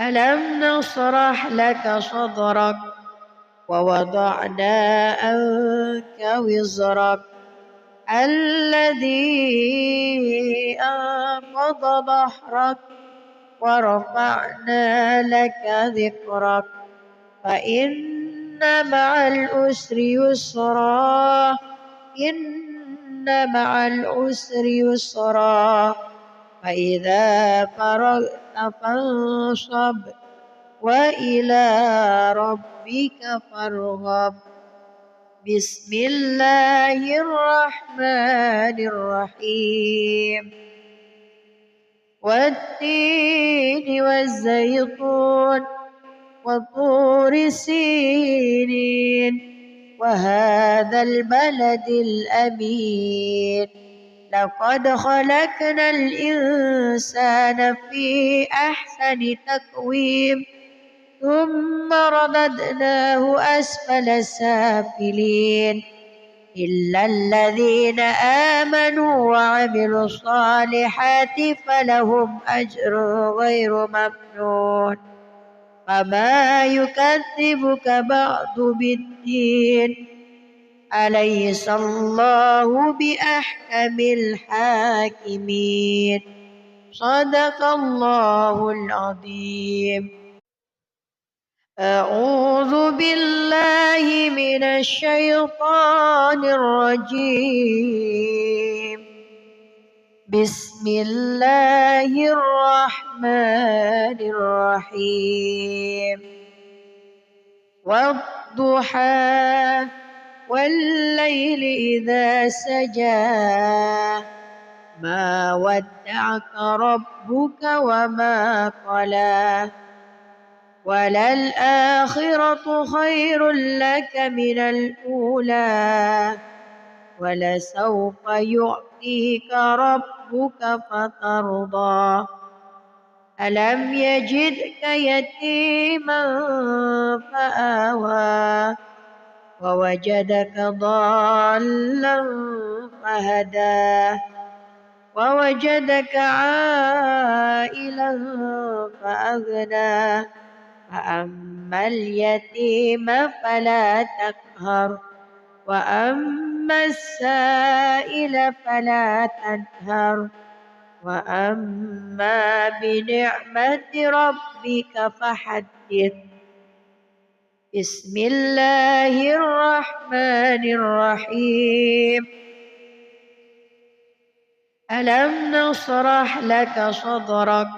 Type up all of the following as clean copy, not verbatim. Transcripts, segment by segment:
ألم نشرح لك صدرك ووضعنا عنك وزرك الذي أنقض ظهرك ورفعنا لك ذكرك فإن مع العسر يسرا إن مع العسر يسرا فإذا فرغت فانصب وإلى ربك فارغب. بسم الله الرحمن الرحيم. والتين والزيتون وطور سينين وهذا البلد الأمين لقد خلقنا الإنسان في أحسن تقويم ثم رددناه أسفل سافلين إلا الذين آمنوا وعملوا الصالحات فلهم أجر غير ممنون فما يكذبك بعد بالدين أليس الله بأحكم الحاكمين صدق الله العظيم. أعوذ بالله من الشيطان الرجيم. بسم الله الرحمن الرحيم. والضحى والليل إذا سجى ما ودعك ربك وما قلى وللآخرة خير لك من الأولى ولسوف يعطيك ربك فترضى ألم يجدك يتيما فآوى ووجدك ضالا فهدى ووجدك عائلا فأغنى فأما اليتيم فلا تقهر وأما السائل فلا تنهر وأما بنعمة ربك فحدث. بسم الله الرحمن الرحيم. ألم نشرح لك صدرك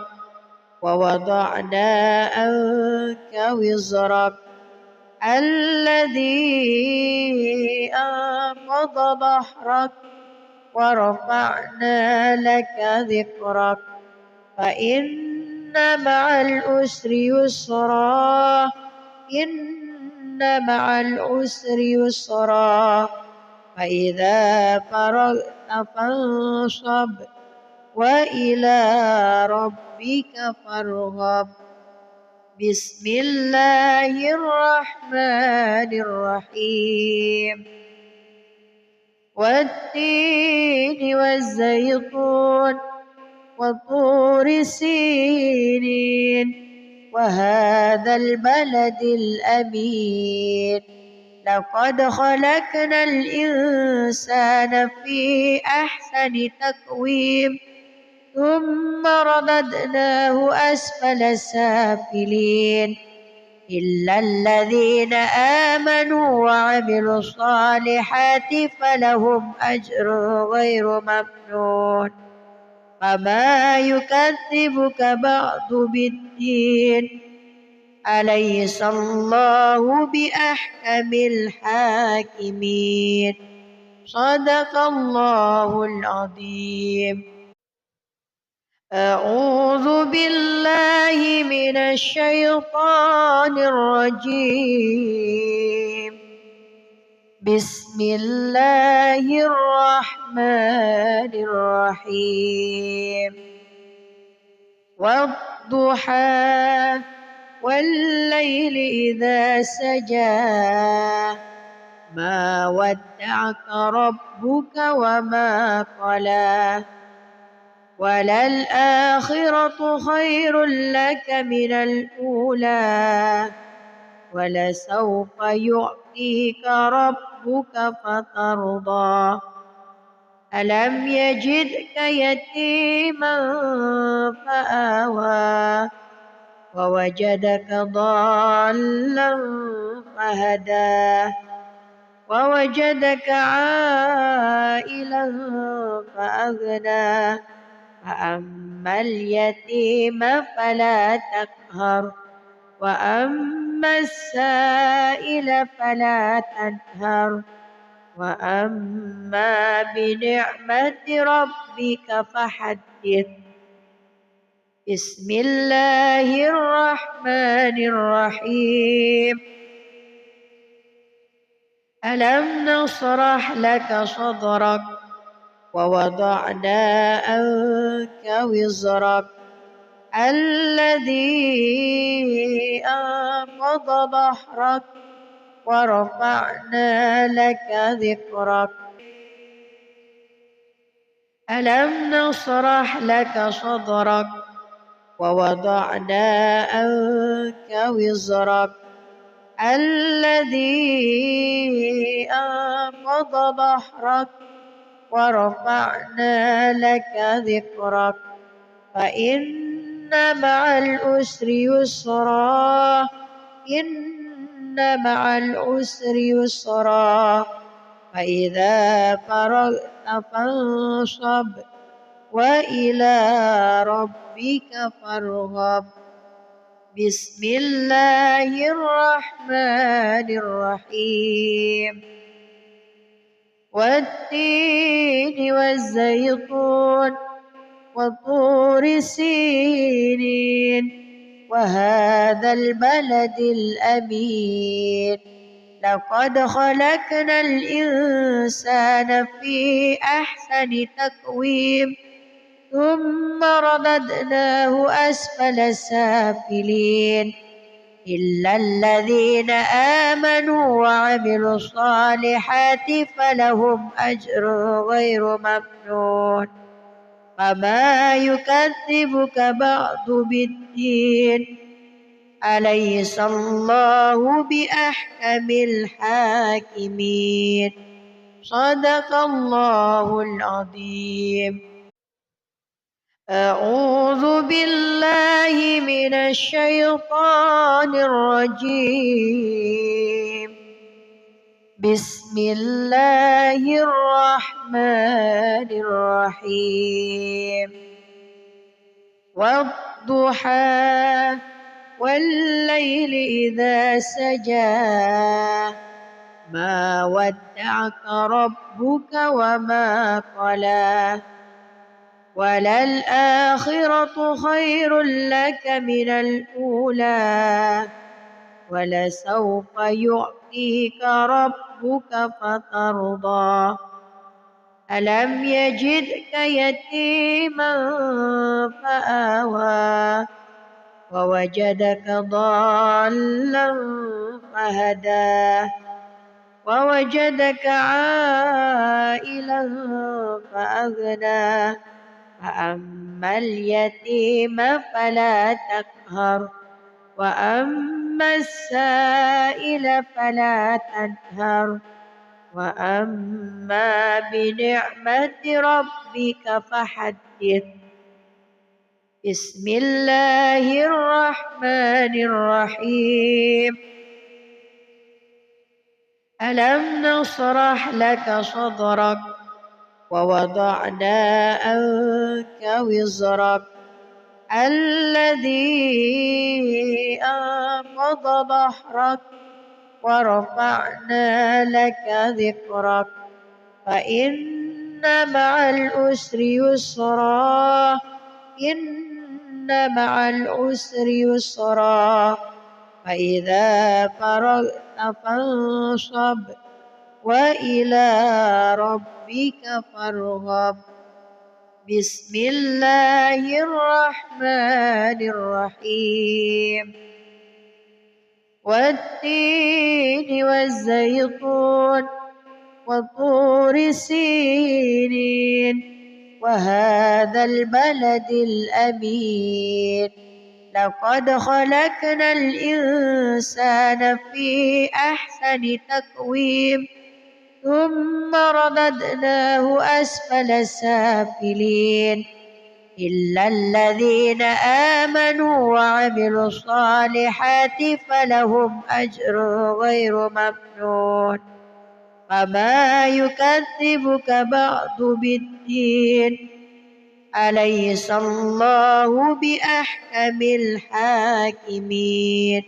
ووضعنا عنك وزرك الذي أنقض ظهرك ورفعنا لك ذكرك فإن مع العسر يسرا إن مع العسر يسرا فإذا فرغت فانصب وإلى ربك فارغب. بسم الله الرحمن الرحيم. والتين والزيتون وطور سينين وهذا البلد الأمين لقد خلقنا الإنسان في أحسن تقويم ثم رددناه أسفل سافلين إلا الذين آمنوا وعملوا الصالحات فلهم أجر غير ممنون فما يكذبك بعد بالدين أليس الله بأحكم الحاكمين صدق الله العظيم. أعوذ بالله من الشيطان الرجيم. بسم الله الرحمن الرحيم. والضحى والليل إذا سجى ما ودعك ربك وما قلى وللآخرة خير لك من الأولى ولسوف يعطيك ربك فترضى ألم يجدك يتيما فآوى ووجدك ضالا فهدى ووجدك عائلا فأغنى فأما اليتيم فلا تقهر وأما السائل فلا تنهر وأما بنعمة ربك فحدث بسم الله الرحمن الرحيم ألم نشرح لك صدرك ووضعنا عنك وزرك الذي أنقض ظهرك ورفعنا لك ذكرك ألم نشرح لك صدرك ووضعنا عنك وزرك الذي أنقض ظهرك ورفعنا لك ذكرك فإن مع العسر يسرا إن مع العسر يسرا فإذا فرغت فانصب وإلى ربك فارغب بسم الله الرحمن الرحيم والتين والزيتون وطور سينين وهذا البلد الأمين لقد خلقنا الإنسان في أحسن تقويم ثم رددناه أسفل سافلين إلا الذين آمنوا وعملوا الصالحات فلهم أجر غير ممنون فما يكذبك بعد بالدين أليس الله بأحكم الحاكمين صدق الله العظيم أعوذ بالله من الشيطان الرجيم بسم الله الرحمن الرحيم والضحى والليل إذا سجى ما ودعك ربك وما قلى وللآخرة خير لك من الأولى ولسوف يعطيك ربك فترضى ألم يجدك يتيما فآوى ووجدك ضالا فهدى ووجدك عائلا فأغنى فأما اليتيم فلا تقهر وأما السائل فلا تنهر وأما بنعمة ربك فحدث بسم الله الرحمن الرحيم ألم نشرح لك صدرك ووضعنا عنك وزرك الذي أنقض ظهرك ورفعنا لك ذكرك فإن مع العسر يسرا إن مع العسر يسرا فإذا فرغت فانصب وإلى ربك فارغب بسم الله الرحمن الرحيم والتين والزيتون وطور سينين وهذا البلد الأمين لقد خلقنا الإنسان في أحسن تقويم ثم رددناه أسفل سافلين إلا الذين آمنوا وعملوا الصالحات فلهم أجر غير ممنون فما يكذبك بعد بالدين أليس الله بأحكم الحاكمين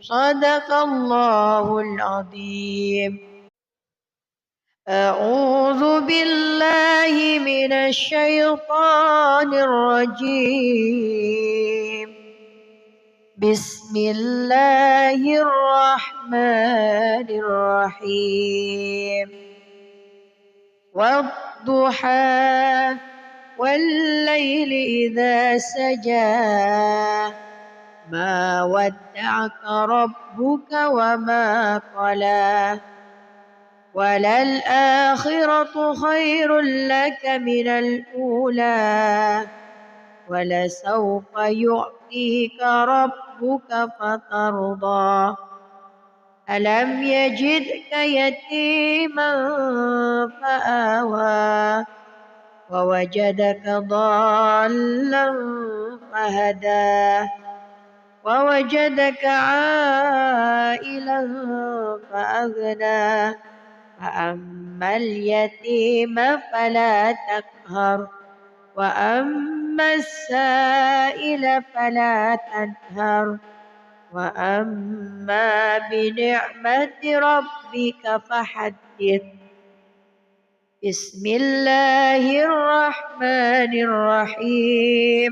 صدق الله العظيم. أعوذ بالله من الشيطان الرجيم بسم الله الرحمن الرحيم والضحى والليل إذا سجى ما ودعك ربك وما قلى وللآخرة خير لك من الأولى ولسوف يعطيك ربك فترضى ألم يجدك يتيما فآوى ووجدك ضالا فهدى ووجدك عائلا فأغنى فأما اليتيم فلا تقهر وأما السائل فلا تنهر وأما بنعمة ربك فحدث. بسم الله الرحمن الرحيم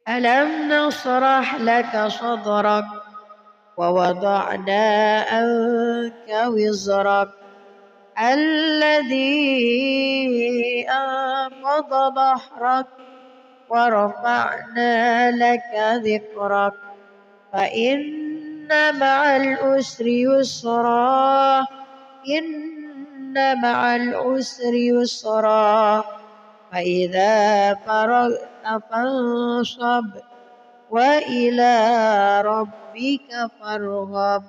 ألم نشرح لك صدرك ووضعنا عنك وزرك الذي أنقض ظهرك ورفعنا لك ذكرك فإن مع العسر يسرا إن مع العسر يسرا فإذا فرغت فانصب وإلى ربك فارغب.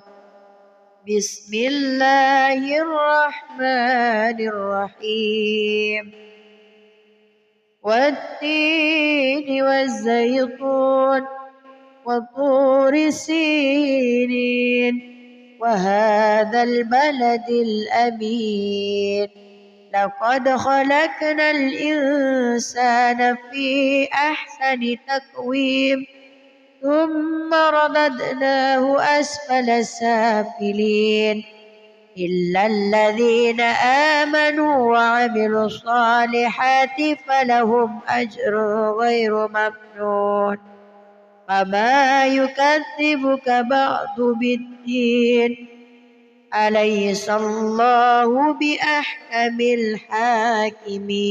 بسم الله الرحمن الرحيم والتين والزيتون وطور سينين وهذا البلد الأمين لقد خلقنا الإنسان في أحسن تقويم ثم رددناه أسفل سافلين إلا الذين آمنوا وعملوا الصالحات فلهم أجر غير ممنون فما يكذبك بعد بالدين أليس الله بأحكم الحاكمين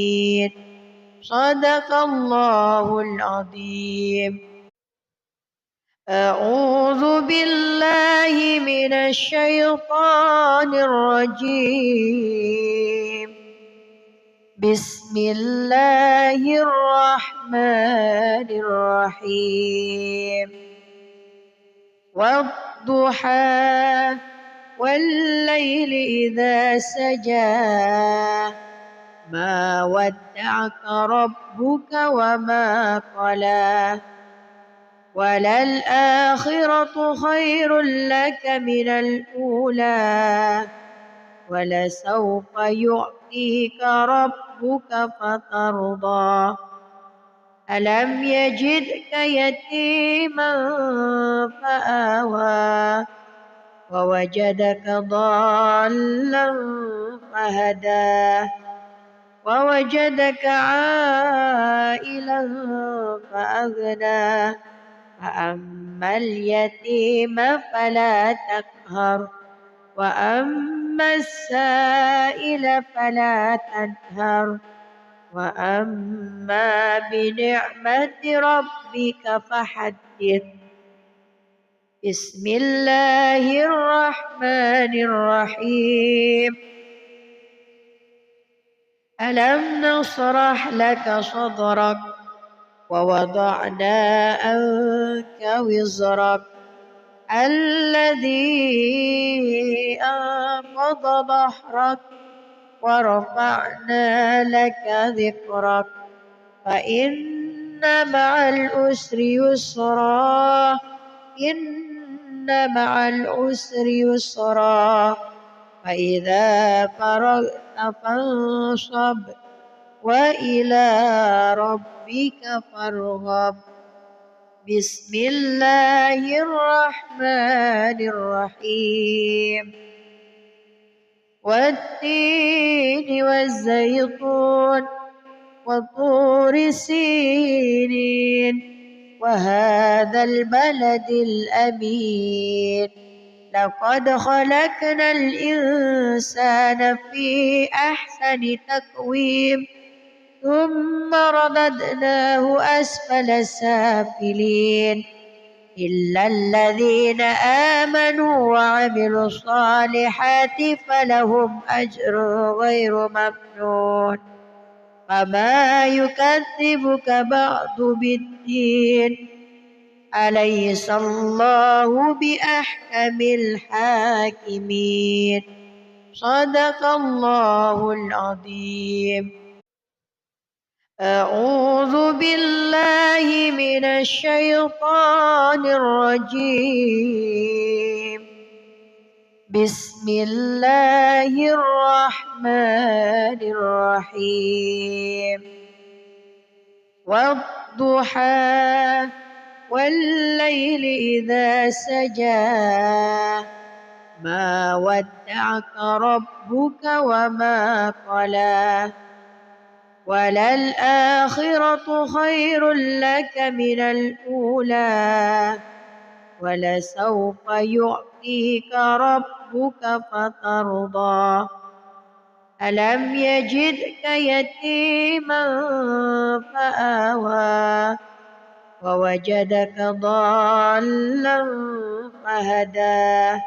صدق الله العظيم. أعوذ بالله من الشيطان الرجيم بسم الله الرحمن الرحيم والضحى والليل إذا سجى ما ودعك ربك وما قلى وللآخرة خير لك من الأولى ولسوف يعطيك ربك فترضى ألم يجدك يتيما فآوى ووجدك ضالا فهدى ووجدك عائلا فأغنى فأما اليتيم فلا تقهر وأما السائل فلا تنهر وأما بنعمة ربك فحدث. بسم الله الرحمن الرحيم ألم نشرح لك صدرك ووضعنا عنك وزرك الذي أنقض ظهرك ورفعنا لك ذكرك فإن مع العسر يسرا إن مع العسر يسرا فإذا فرغت فانصب وإلى ربك فارغب بسم الله الرحمن الرحيم والتين والزيتون وطور سينين وهذا البلد الأمين لقد خلقنا الإنسان في أحسن تقويم ثم رددناه أسفل سافلين إلا الذين آمنوا وعملوا الصالحات فلهم أجر غير ممنون فما يكذبك بعد بالدين أليس الله بأحكم الحاكمين صدق الله العظيم. أعوذ بالله من الشيطان الرجيم بسم الله الرحمن الرحيم والضحى والليل إذا سجى ما ودعك ربك وما قلى وللآخرة خير لك من الأولى ولسوف يعطيك ربك فترضى ألم يجدك يتيما فآوى ووجدك ضالا فهدى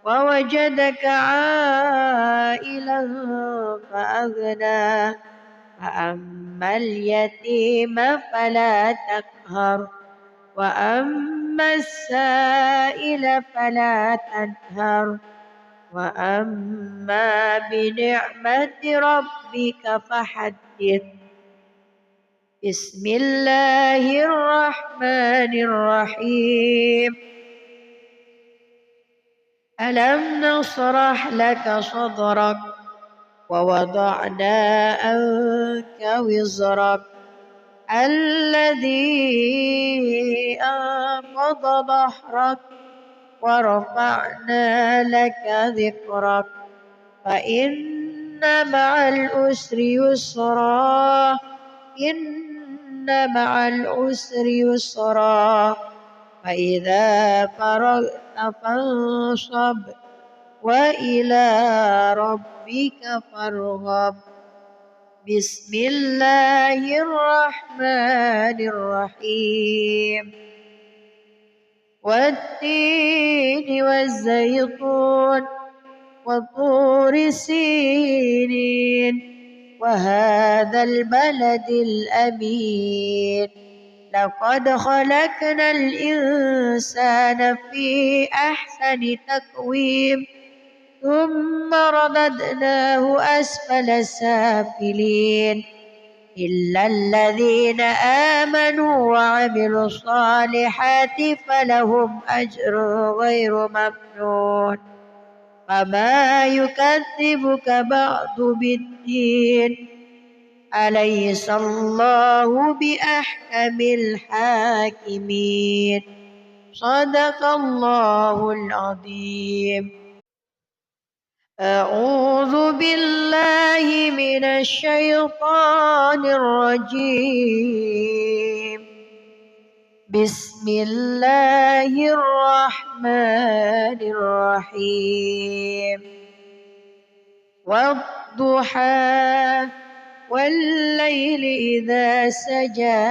ووجدك عائلا فأغنى فأما اليتيم فلا تقهر وأما السائل فلا تنهر وأما بنعمة ربك فحدث بسم الله الرحمن الرحيم ألم نشرح لك صدرك ووضعنا عنك وزرك الذي أنقض ظهرك ورفعنا لك ذكرك فإن مع العسر يسرا إن مع العسر يسرا فإذا فرغت فانصب وإلى ربك فارغب بسم الله الرحمن الرحيم والتين والزيتون وطور سينين وهذا البلد الأمين لقد خلقنا الإنسان في أحسن تقويم ثم رددناه أسفل سافلين إلا الذين آمنوا وعملوا الصالحات فلهم أجر غير ممنون فما يكذبك بعد بالدين أليس الله بأحكم الحاكمين صدق الله العظيم. أعوذ بالله من الشيطان الرجيم بسم الله الرحمن الرحيم والضحى والليل إذا سجى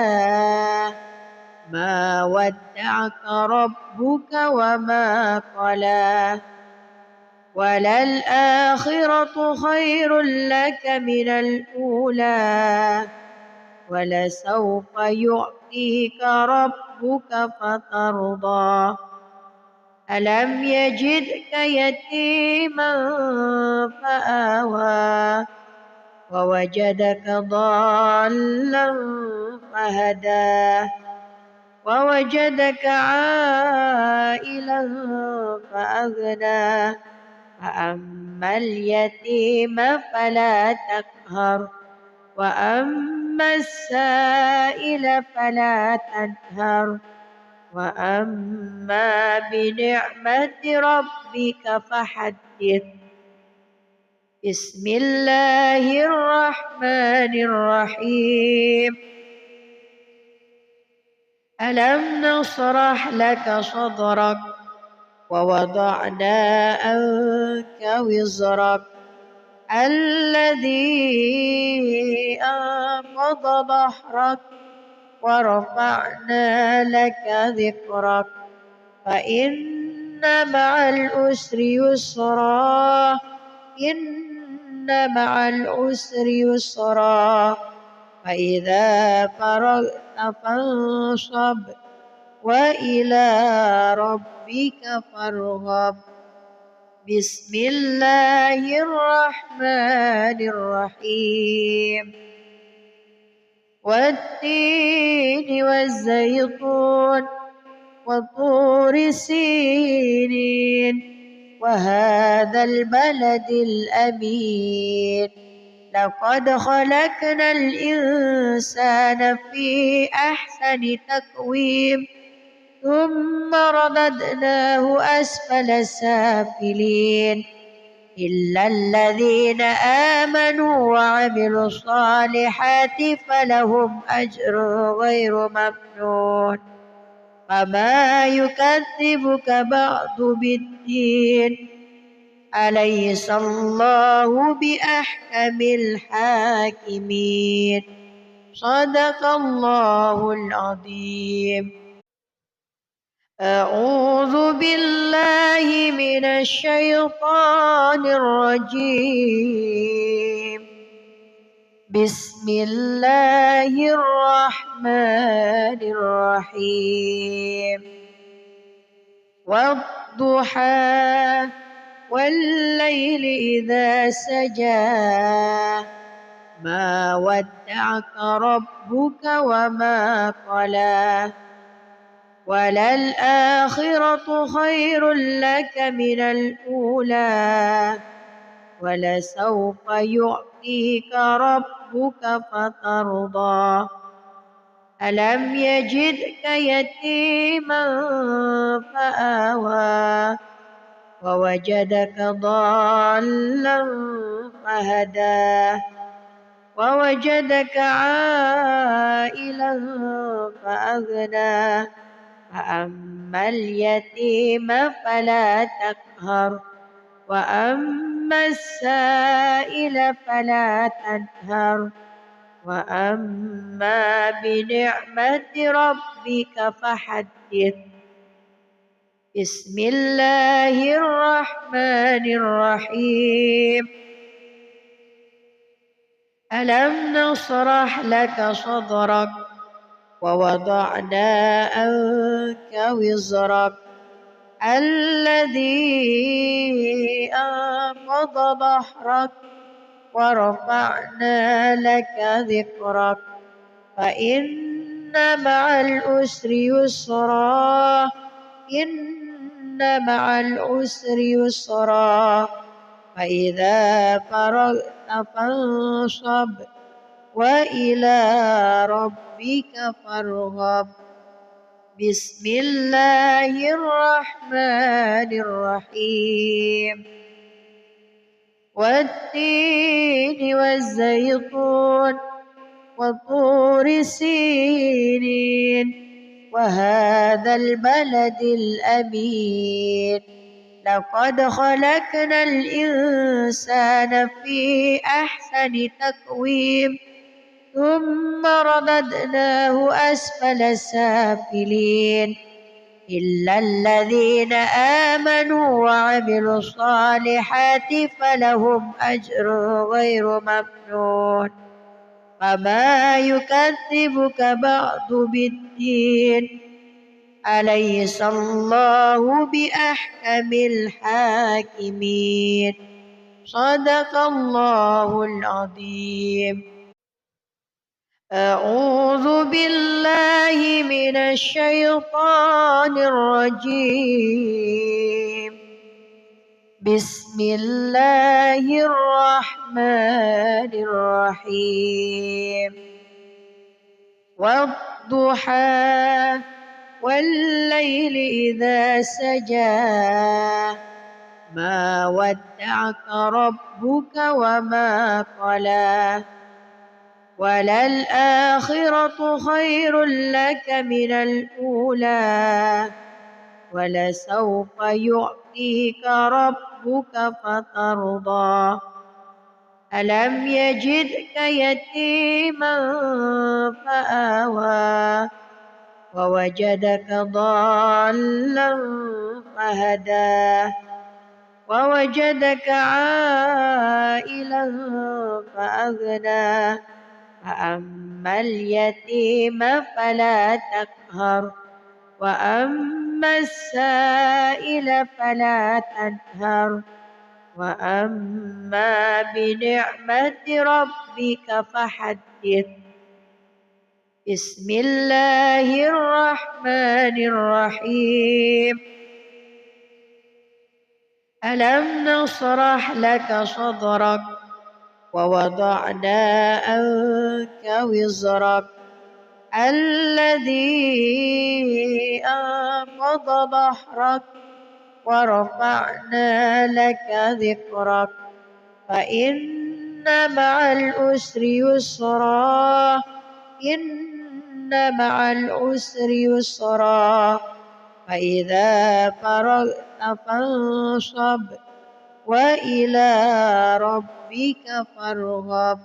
ما ودعك ربك وما قلى وللآخرة خير لك من الأولى ولسوف يعطيك ربك فترضى ألم يجدك يتيما فآوى ووجدك ضالا فهدى ووجدك عائلا فأغنى فأما اليتيم فلا تقهر وأما السائل فلا تنهر وأما بنعمة ربك فحدث بسم الله الرحمن الرحيم ألم نشرح لك صدرك ووضعنا عنك وزرك الذي أنقض ظهرك ورفعنا لك ذكرك فإن مع العسر يسرا إن مع العسر يسرا فإذا فرغت فانصب وإلى ربك فارغب بسم الله الرحمن الرحيم والتين والزيتون وطور سينين وهذا البلد الأمين لقد خلقنا الإنسان في أحسن تقويم ثم رددناه أسفل سافلين إلا الذين آمنوا وعملوا الصالحات فلهم أجر غير ممنون فما يكذبك بعد بالدين أليس الله بأحكم الحاكمين صدق الله العظيم أعوذ بالله من الشيطان الرجيم بسم الله الرحمن الرحيم والضحى والليل إذا سجى ما ودعك ربك وما قلى وللآخرة خير لك من الأولى ولسوف يعطيك ربك فترضى ألم يجدك يتيما فآوى ووجدك ضالا فهدى ووجدك عائلا فأغنى فأما اليتيم فلا تقهر وأما السائل فلا تنهر وأما بنعمة ربك فحدث بسم الله الرحمن الرحيم ألم نشرح لك صدرك ووضعنا عنك وزرك الذي أنقض ظهرك ورفعنا لك ذكرك فإن مع العسر يسرا إن مع العسر يسرا فإذا فرغت فانصب وإلى ربك فارغب بسم الله الرحمن الرحيم والتين والزيتون وطور سينين وهذا البلد الأمين لقد خلقنا الإنسان في أحسن تقويم ثم رددناه أسفل سافلين إلا الذين آمنوا وعملوا الصالحات فلهم أجر غير ممنون فما يكذبك بعد بالدين أليس الله بأحكم الحاكمين صدق الله العظيم. أعوذ بالله من الشيطان الرجيم. بسم الله الرحمن الرحيم. والضحى والليل إذا سجى ما ودعك ربك وما قلى وللآخرة خير لك من الأولى ولسوف يعطيك ربك فترضى ألم يجدك يتيما فآوى ووجدك ضالا فهدى ووجدك عائلا فأغنى فأما اليتيم فلا تقهر وأما السائل فلا تنهر وأما بنعمة ربك فحدث. بسم الله الرحمن الرحيم. ألم نشرح لك صدرك ووضعنا عنك وزرك الذي أنقض ظهرك ورفعنا لك ذكرك فإن مع العسر يسرا إن مع العسر يسرا فإذا فرغت فانصب وإلى ربك فارغب.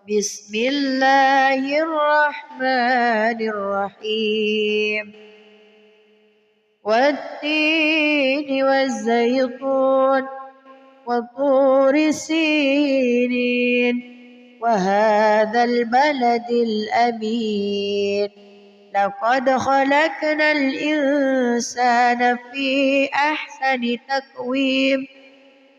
بسم الله الرحمن الرحيم. والتين والزيتون وطور سينين وهذا البلد الأمين لقد خلقنا الإنسان في أحسن تقويم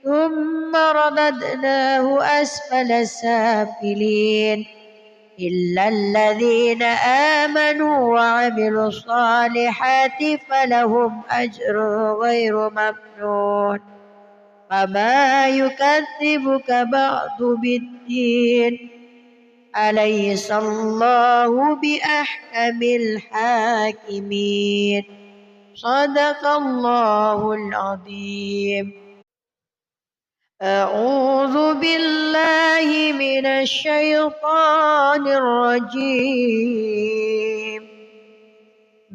ثم رددناه أسفل سافلين إلا الذين آمنوا وعملوا الصالحات فلهم أجر غير ممنون فما يكذبك بعد بالدين أليس الله بأحكم الحاكمين صدق الله العظيم. أعوذ بالله من الشيطان الرجيم.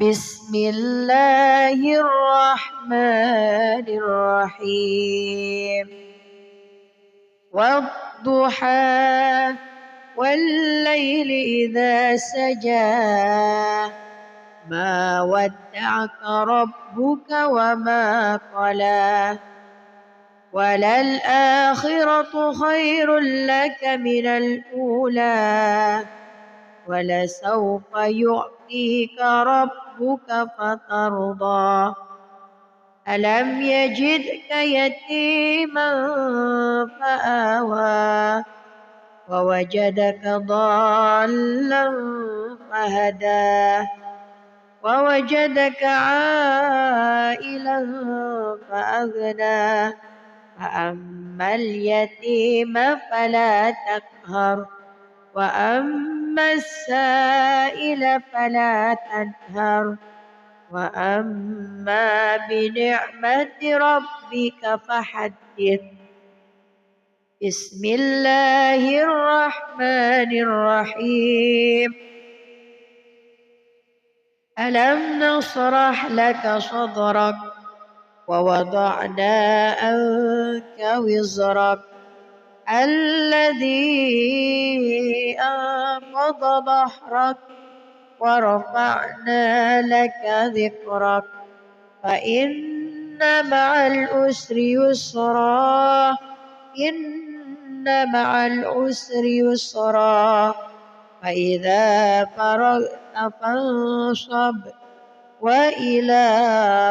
بسم الله الرحمن الرحيم. والضحى والليل إذا سجى ما ودعك ربك وما قلى وللآخرة خير لك من الأولى ولسوف يعطيك ربك فترضى ألم يجدك يتيما فآوى ووجدك ضالا فهدى ووجدك عائلا فأغنى فأما اليتيم فلا تقهر وأما السائل فلا تنهر وأما بنعمة ربك فحدث. بسم الله الرحمن الرحيم. ألم نشرح لك صدرك ووضعنا عنك وزرك الذي أنقض ظهرك ورفعنا لك ذكرك فإن مع العسر يسرا إن مع العسر يسرا فإذا فرغت فانصب وإلى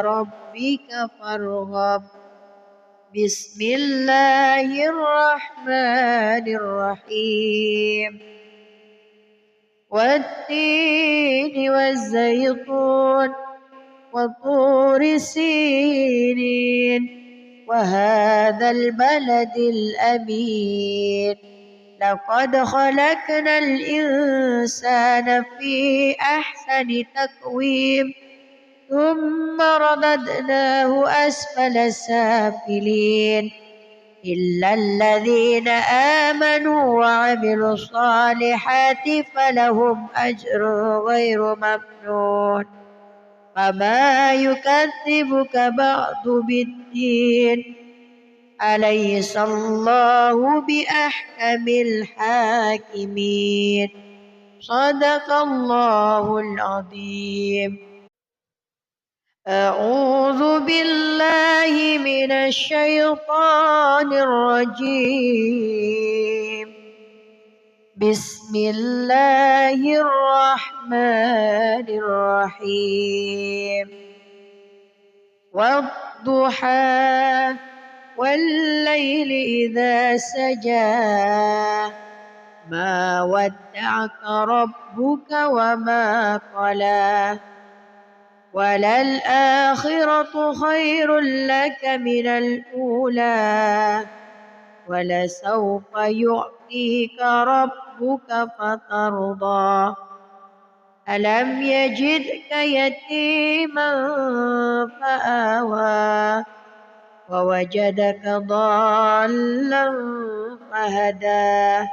ربك فارغب بسم الله الرحمن الرحيم والتين والزيتون وطور سينين وهذا البلد الأمين لقد خلقنا الإنسان في أحسن تقويم ثم رددناه أسفل سافلين إلا الذين آمنوا وعملوا الصالحات فلهم أجر غير ممنون فما يكذبك بعد بالدين أليس الله بأحكم الحاكمين صدق الله العظيم أعوذ بالله من الشيطان الرجيم بسم الله الرحمن الرحيم والضحى والليل إذا سجى ما ودعك ربك وما قلى وللآخرة خير لك من الأولى ولسوف يعطيك ربك فترضى ألم يجدك يتيما فآوى ووجدك ضالا فهدى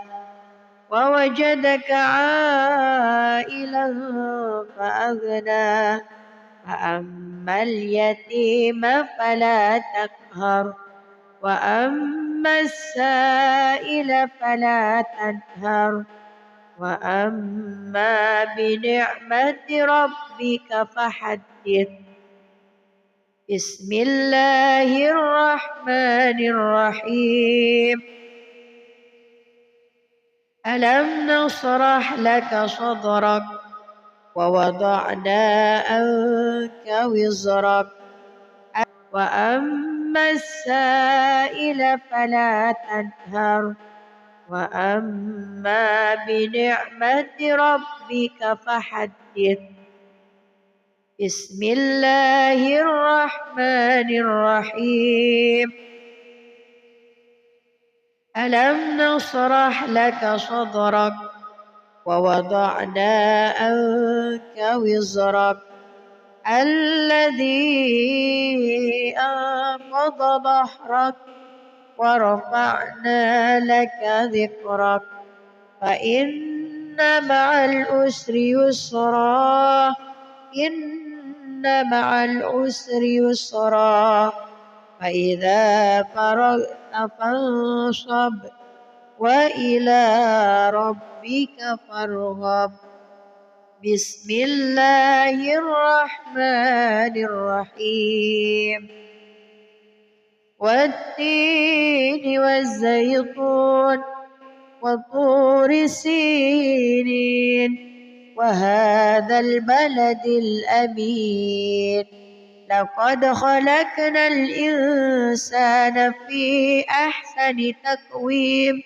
ووجدك عائلا فأغنى فأما اليتيم فلا تقهر وأما السائل فلا تنهر وأما بنعمة ربك فحدث بسم الله الرحمن الرحيم ألم نشرح لك صدرك ووضعنا عنك وزرك وأما السائل فلا تنهر وأما بنعمة ربك فحدث بسم الله الرحمن الرحيم ألم نشرح لك صدرك ووضعنا عنك وزرك الذي أنقض ظهرك ورفعنا لك ذكرك فإن مع العسر يسرا إن مع العسر يسرا فإذا فرغت فانصب وإلى ربك فارغب بسم الله الرحمن الرحيم والتين والزيتون وطور سينين وهذا البلد الأمين لقد خلقنا الإنسان في أحسن تقويم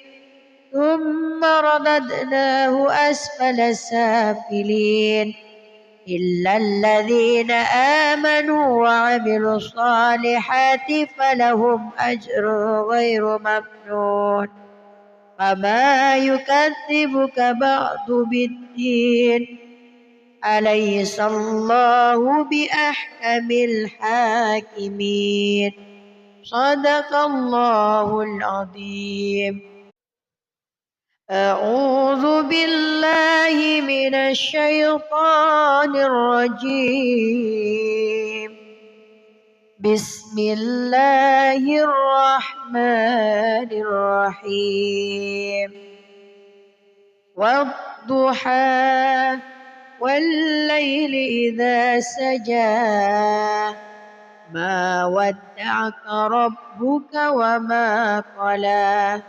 ثم رددناه أسفل سافلين إلا الذين آمنوا وعملوا الصالحات فلهم أجر غير ممنون فما يكذبك بعد بالدين أليس الله بأحكم الحاكمين صدق الله العظيم أعوذ بالله من الشيطان الرجيم بسم الله الرحمن الرحيم والضحى والليل إذا سجى ما ودعك ربك وما قلى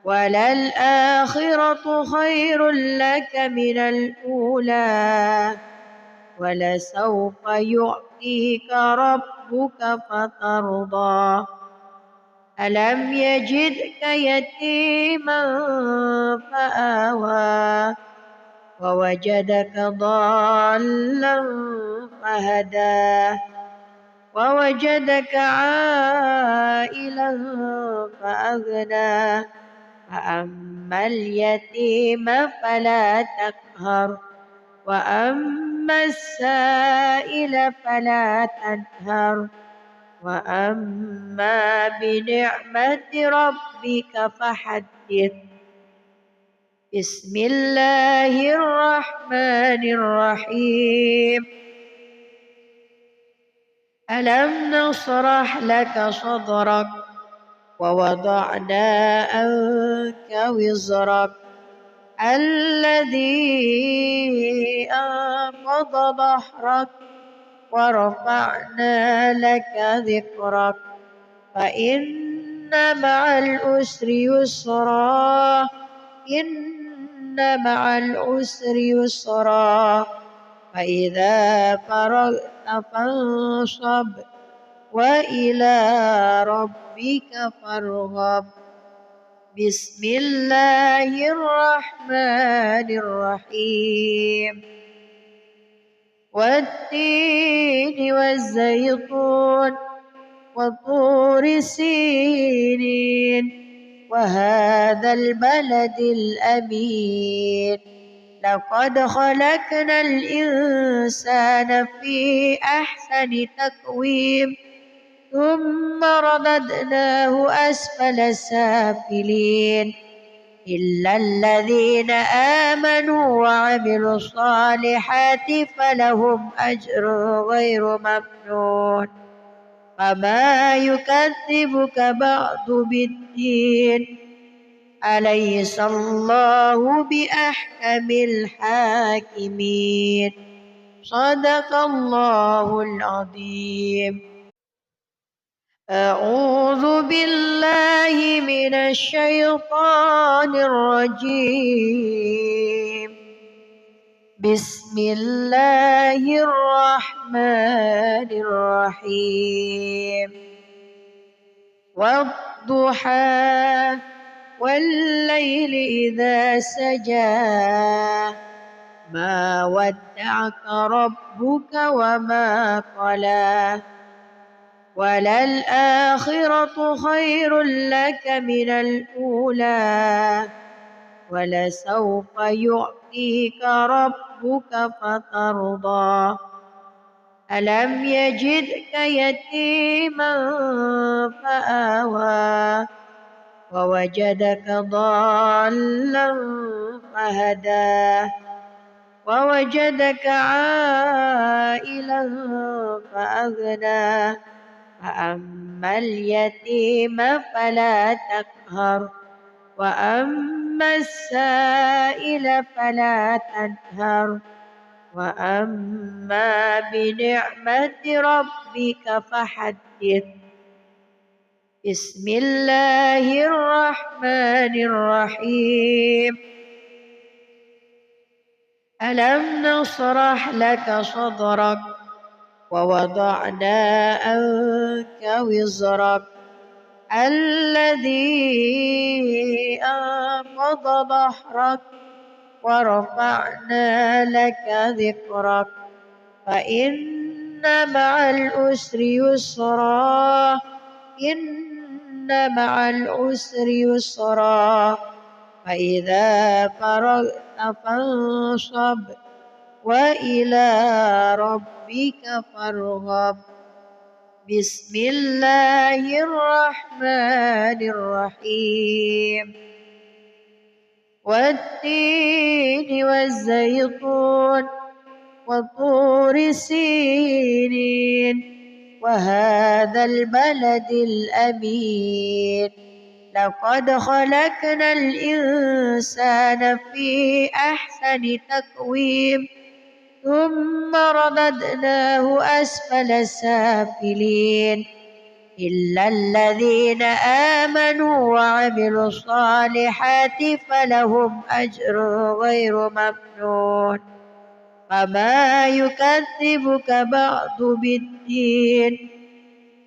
وللآخرة خير لك من الأولى ولسوف يعطيك ربك فترضى ألم يجدك يتيما فآوى ووجدك ضالا فهدى ووجدك عائلا فأغنى فأما اليتيم فلا تقهر وأما السائل فلا تنهر وأما بنعمة ربك فحدث بسم الله الرحمن الرحيم ألم نشرح لك صدرك ووضعنا عنك وزرك الذي أنقض ظهرك ورفعنا لك ذكرك فإن مع العسر يسرا إن مع العسر يسرا فإذا فرغت فانصب وإلى ربك فارغب بسم الله الرحمن الرحيم والتين والزيتون وطور سينين وهذا البلد الأمين لقد خلقنا الإنسان في أحسن تقويم ثم رددناه أسفل سافلين إلا الذين آمنوا وعملوا الصالحات فلهم أجر غير ممنون فما يكذبك بعد بالدين أليس الله بأحكم الحاكمين صدق الله العظيم أعوذ بالله من الشيطان الرجيم بسم الله الرحمن الرحيم والضحى والليل إذا سجى ما ودعك ربك وما قلى وللآخرة خير لك من الأولى ولسوف يعطيك ربك فترضى ألم يجدك يتيما فآوى ووجدك ضالا فهدى ووجدك عائلا فأغنى فأما اليتيم فلا تقهر وأما السائل فلا تنهر وأما بنعمة ربك فحدث بسم الله الرحمن الرحيم ألم نشرح لك صدرك ووضعنا عنك وزرك الذي أنقض ظهرك ورفعنا لك ذكرك فإن مع العسر يسرا إن مع العسر يسرا فإذا فرغت فانصب وإلى ربك فارغب بسم الله الرحمن الرحيم والتين والزيتون وطور سينين وهذا البلد الأمين لقد خلقنا الإنسان في أحسن تقويم ثم رددناه أسفل سافلين إلا الذين آمنوا وعملوا الصالحات فلهم أجر غير ممنون فما يكذبك بعد بالدين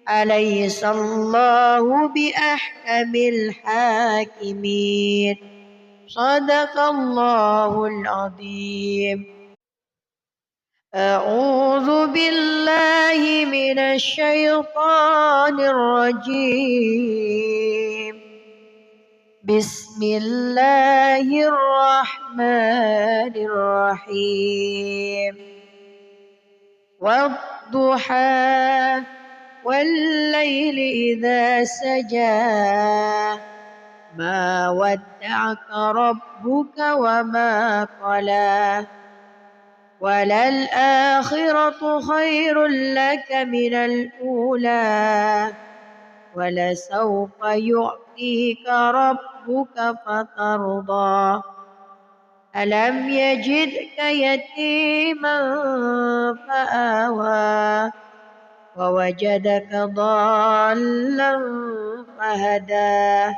أليس الله بأحكم الحاكمين صدق الله العظيم. أعوذ بالله من الشيطان الرجيم. بسم الله الرحمن الرحيم. والضحى والليل إذا سجى ما ودعك ربك وما قلى وللآخرة خير لك من الأولى ولسوف يعطيك ربك فترضى ألم يجدك يتيما فآوى ووجدك ضالا فهدى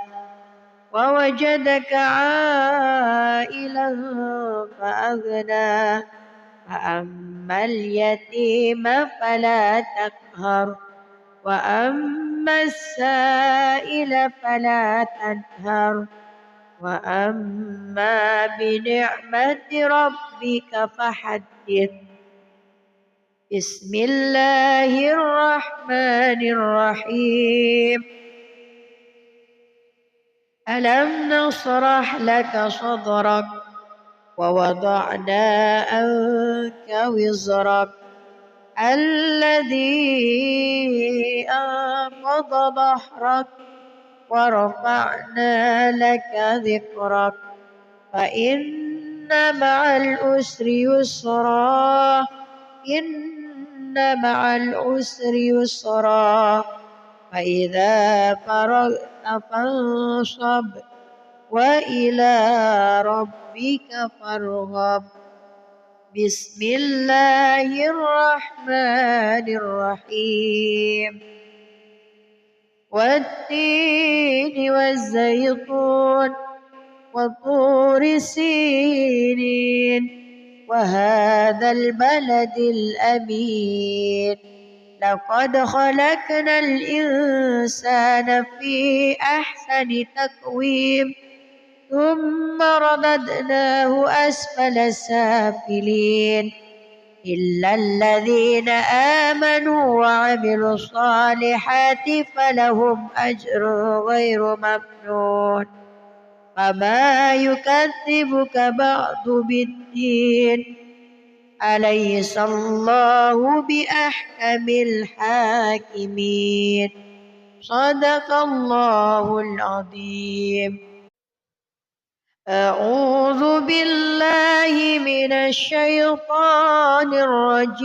ووجدك عائلا فأغنى فأما اليتيم فلا تقهر وأما السائل فلا تنهر وأما بنعمة ربك فحدث. بسم الله الرحمن الرحيم. ألم نشرح لك صدرك ووضعنا عنك وزرك الذي أنقض ظهرك ورفعنا لك ذكرك فإن مع العسر يسرا إن مع العسر يسرا فإذا فرغت فانصب وإلى ربك فارغب. بسم الله الرحمن الرحيم. والتين والزيتون وطور سينين وهذا البلد الأمين لقد خلقنا الإنسان في أحسن تقويم ثم رددناه أسفل سافلين إلا الذين آمنوا وعملوا الصالحات فلهم أجر غير ممنون فما يكذبك بعد بالدين أليس الله بأحكم الحاكمين صدق الله العظيم. أعوذ بالله من الشيطان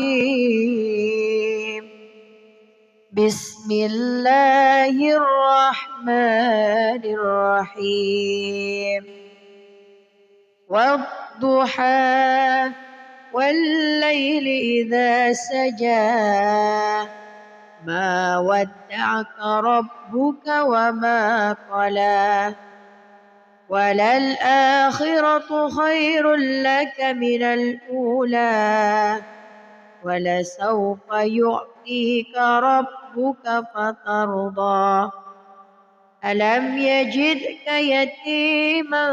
الرجيم. بسم الله الرحمن الرحيم. والضحى والليل إذا سجى ما ودعك ربك وما قلى وللآخرة خير لك من الأولى ولسوف يعطيك ربك فترضى ألم يجدك يتيما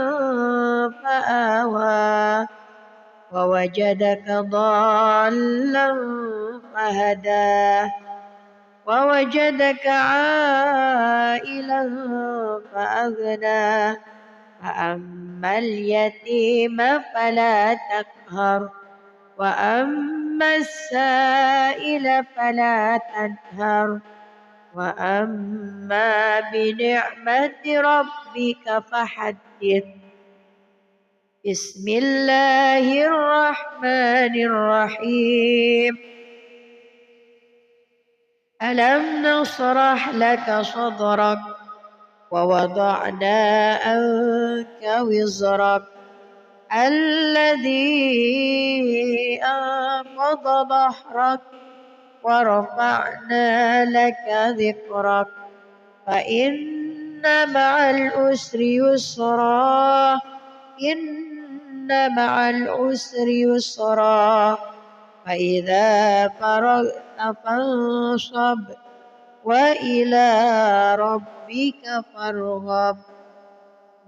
فآوى ووجدك ضالا فهدى ووجدك عائلا فأغنى فأما اليتيم فلا تقهر وأما السائل فلا تنهر وأما بنعمة ربك فحدث. بسم الله الرحمن الرحيم. ألم نشرح لك صدرك ووضعنا عنك وزرك الذي أنقض ظهرك ورفعنا لك ذكرك فإن مع العسر يسرا إن مع العسر يسرا فإذا فرغت فانصب وإلى ربك فارغب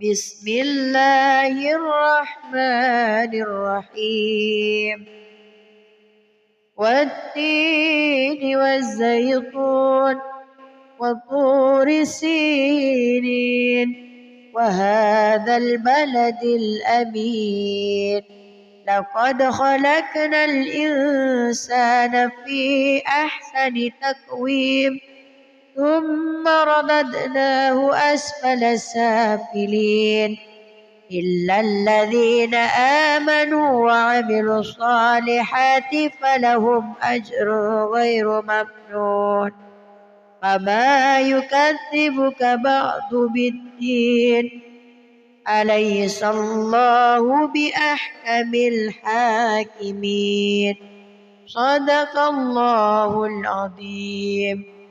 بسم الله الرحمن الرحيم والتين والزيتون وطور سينين وهذا البلد الأمين لقد خلقنا الإنسان في أحسن تقويم ثم رددناه أسفل سافلين إلا الذين آمنوا وعملوا الصالحات فلهم أجر غير ممنون فما يكذبك بعد بالدين أليس الله بأحكم الحاكمين صدق الله العظيم.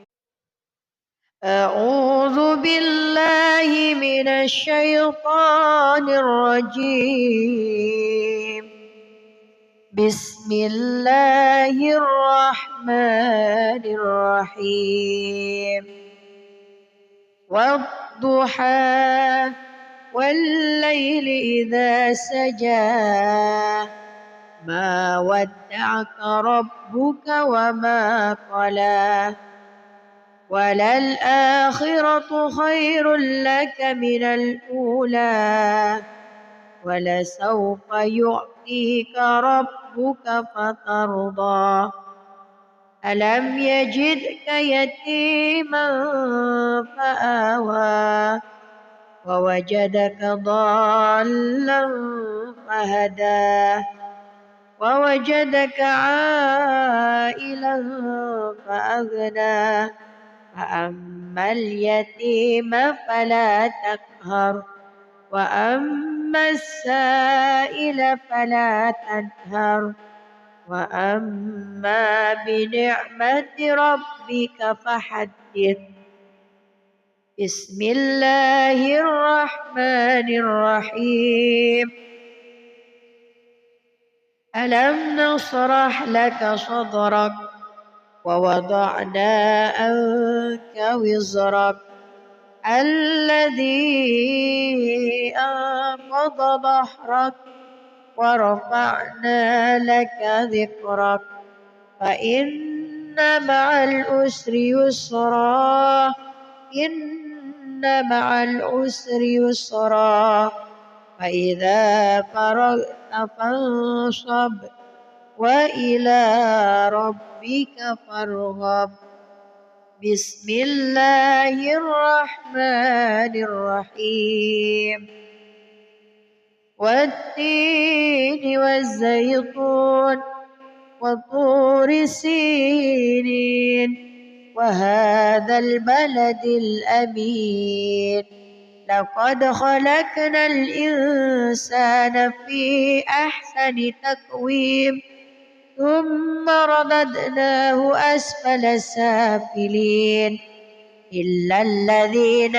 أعوذ بالله من الشيطان الرجيم بسم الله الرحمن الرحيم والضحى والليل إذا سجى ما ودعك ربك وما قلى وللآخرة خير لك من الأولى ولسوف يعطيك ربك فترضى ألم يجدك يتيما فآوى ووجدك ضالا فهدى ووجدك عائلا فأغنى فأما اليتيم فلا تقهر وأما السائل فلا تنهر وأما بنعمة ربك فحدث بسم الله الرحمن الرحيم ألم نشرح لك صدرك ووضعنا عنك وزرك الذي أنقض ظهرك ورفعنا لك ذكرك فإن مع العسر يسرا إن مع العسر يسرا فإذا فرغت فانصب وإلى ربك فارغب بسم الله الرحمن الرحيم والتين والزيتون وطور سينين وهذا البلد الأمين لقد خلقنا الإنسان في أحسن تقويم ثم رددناه أسفل سافلين إلا الذين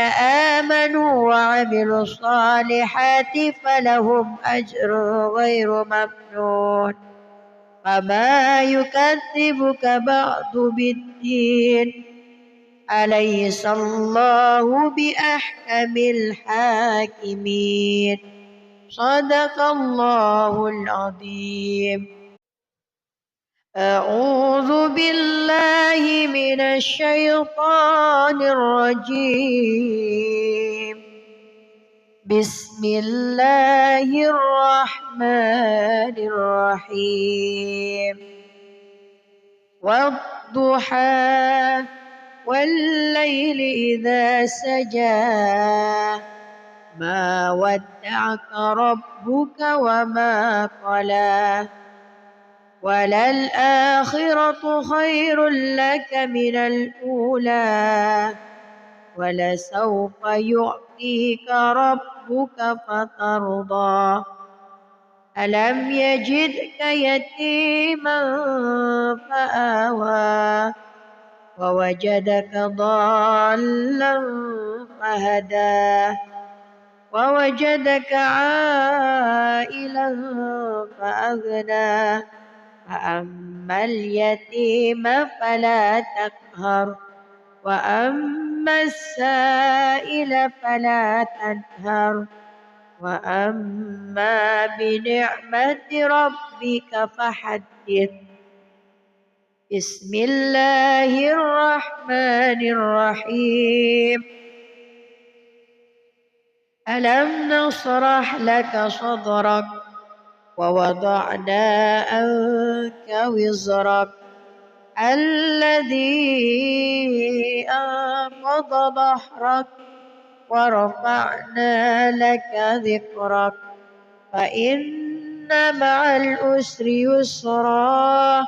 آمنوا وعملوا الصالحات فلهم أجر غير ممنون فما يكذبك بعد بالدين أليس الله بأحكم الحاكمين صدق الله العظيم. أعوذ بالله من الشيطان الرجيم بسم الله الرحمن الرحيم والضحى والليل إذا سجى ما ودعك ربك وما قلى وللآخرة خير لك من الأولى ولسوف يعطيك ربك فترضى ألم يجدك يتيما فآوى ووجدك ضالا فهدى ووجدك عائلا فأغنى فأما اليتيم فلا تقهر وأما السائل فلا تنهر وأما بنعمة ربك فحدث. بسم الله الرحمن الرحيم. ألم نشرح لك صدرك ووضعنا عنك وزرك الذي أنقض ظهرك ورفعنا لك ذكرك فإن مع العسر يسرا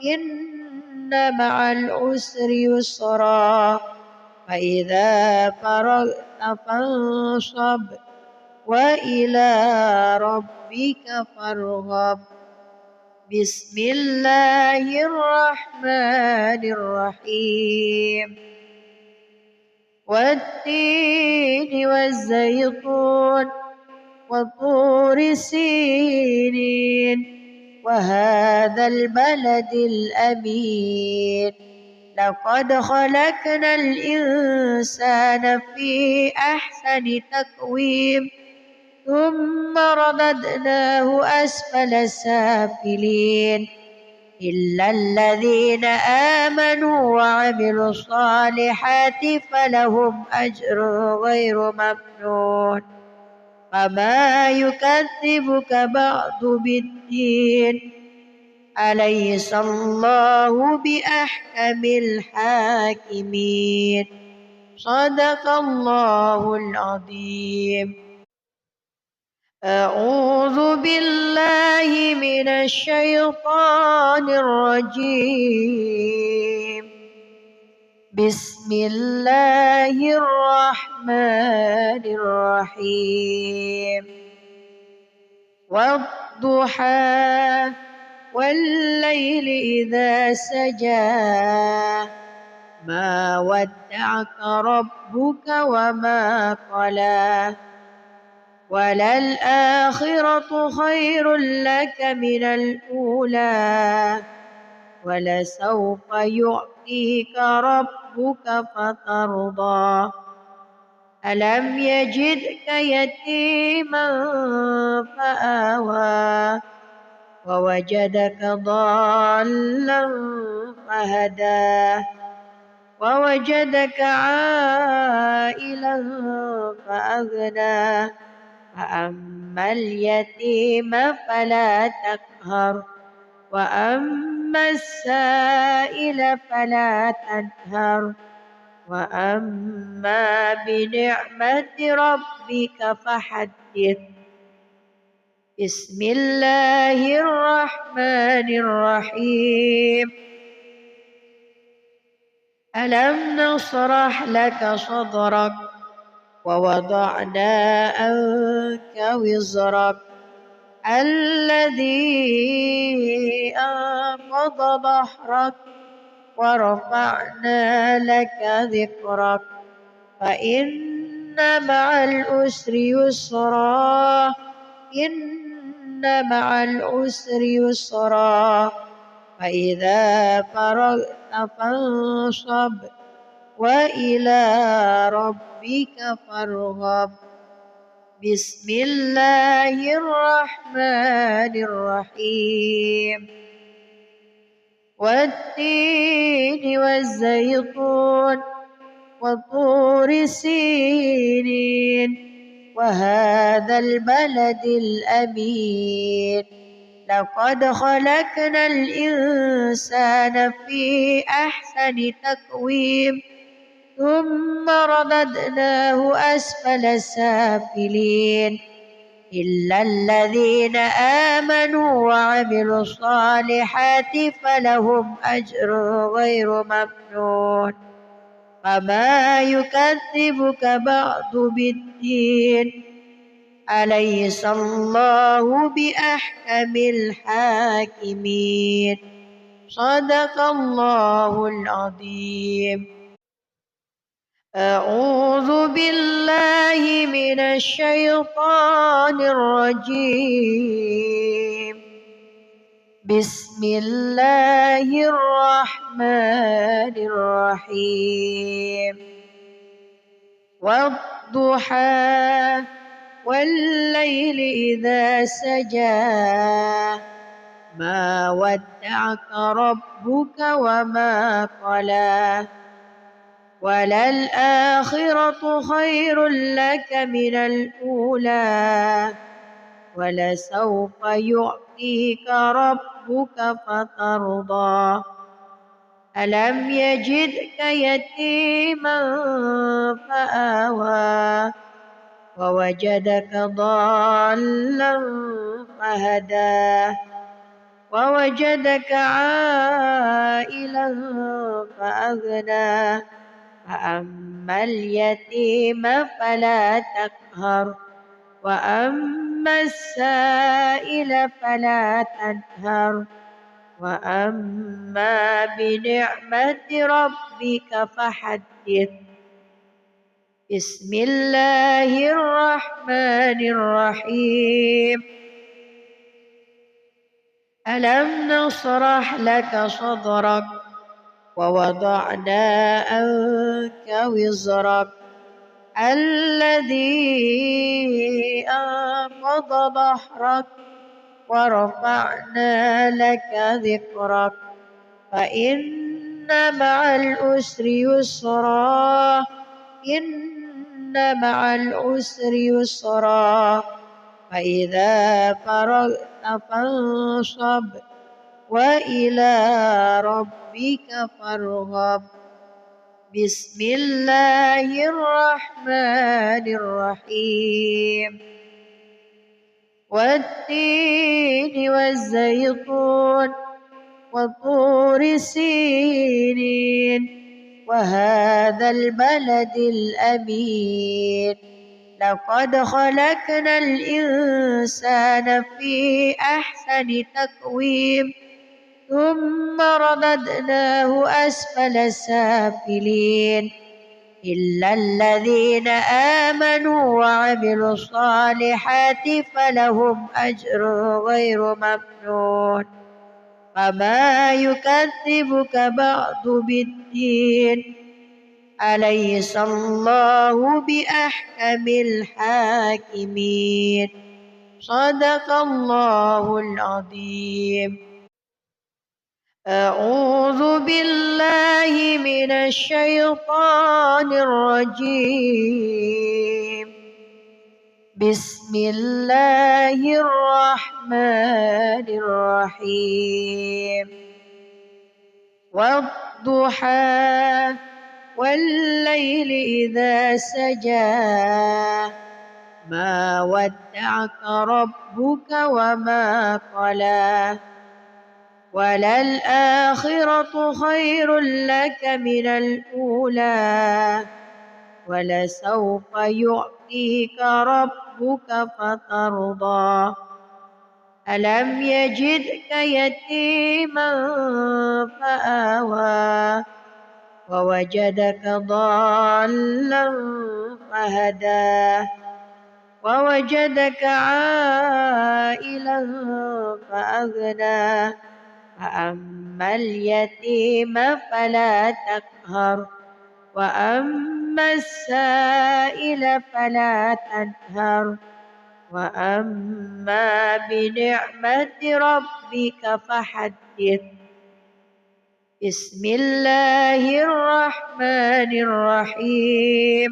إن مع العسر يسرا فإذا فرغت فانصب وإلى ربك فارغب. بسم الله الرحمن الرحيم. والتين والزيتون وطور سينين وهذا البلد الأمين لقد خلقنا الإنسان في أحسن تقويم ثم رددناه أسفل سافلين إلا الذين آمنوا وعملوا الصالحات فلهم أجر غير ممنون فما يكذبك بعد بالدين أليس الله بأحكم الحاكمين. صدق الله العظيم. أعوذ بالله من الشيطان الرجيم. بسم الله الرحمن الرحيم. والضحى والليل إذا سجى ما ودعك ربك وما قلى وللآخرة خير لك من الأولى ولسوف يعطيك ربك فترضى. ألم يجدك يتيما فآوى ووجدك ضالا فهدى ووجدك عائلا فأغنى فأما اليتيم فلا تقهر وأما السائل فلا تنهر وأما بنعمة ربك فحدث. بسم الله الرحمن الرحيم. ألم نشرح لك صدرك ووضعنا عنك وزرك الذي أنقض ظهرك ورفعنا لك ذكرك فإن مع العسر يسرا إن مع العسر يسرا فإذا فرغت فانصب وإلى ربك فارغب. بسم الله الرحمن الرحيم. والتين والزيتون وطور سينين وهذا البلد الأمين لقد خلقنا الإنسان في أحسن تقويم ثم رددناه أسفل سافلين إلا الذين آمنوا وعملوا الصالحات فلهم أجر غير ممنون فما يكذبك بعد بالدين أليس الله بأحكم الحاكمين صدق الله العظيم. أعوذ بالله من الشيطان الرجيم. بسم الله الرحمن الرحيم. والضحى والليل إذا سجى ما ودعك ربك وما قلى وللآخرة خير لك من الأولى ولسوف يعطيك ربك فترضى ألم يجدك يتيما فآوى ووجدك ضالا فهدى ووجدك عائلا فأغنى فأما اليتيم فلا تقهر وأما السائل فلا تنهر وأما بنعمة ربك فحدث. بسم الله الرحمن الرحيم. ألم نشرح لك صدرك ووضعنا عنك وزرك الذي أنقض ظهرك ورفعنا لك ذكرك فإن مع العسر يسرا إن مع العسر يسرا فإذا فرغت فانصب وإلى ربك فارغب. بسم الله الرحمن الرحيم. والتين والزيتون وطور سينين وهذا البلد الأمين لقد خلقنا الإنسان في أحسن تقويم ثم رددناه أسفل سافلين إلا الذين آمنوا وعملوا الصالحات فلهم أجر غير ممنون فما يكذبك بعد بالدين أليس الله بأحكم الحاكمين صدق الله العظيم. أعوذ بالله من الشيطان الرجيم. بسم الله الرحمن الرحيم. والضحى والليل إذا سجى ما ودعك ربك وما قلى وللآخرة خير لك من الأولى ولسوف يعطيك ربك فترضى ألم يجدك يتيما فآوى ووجدك ضالا فهدى ووجدك عائلا فأغنى فأما اليتيم فلا تقهر وأما السائل فلا تنهر وأما بنعمة ربك فحدث. بسم الله الرحمن الرحيم.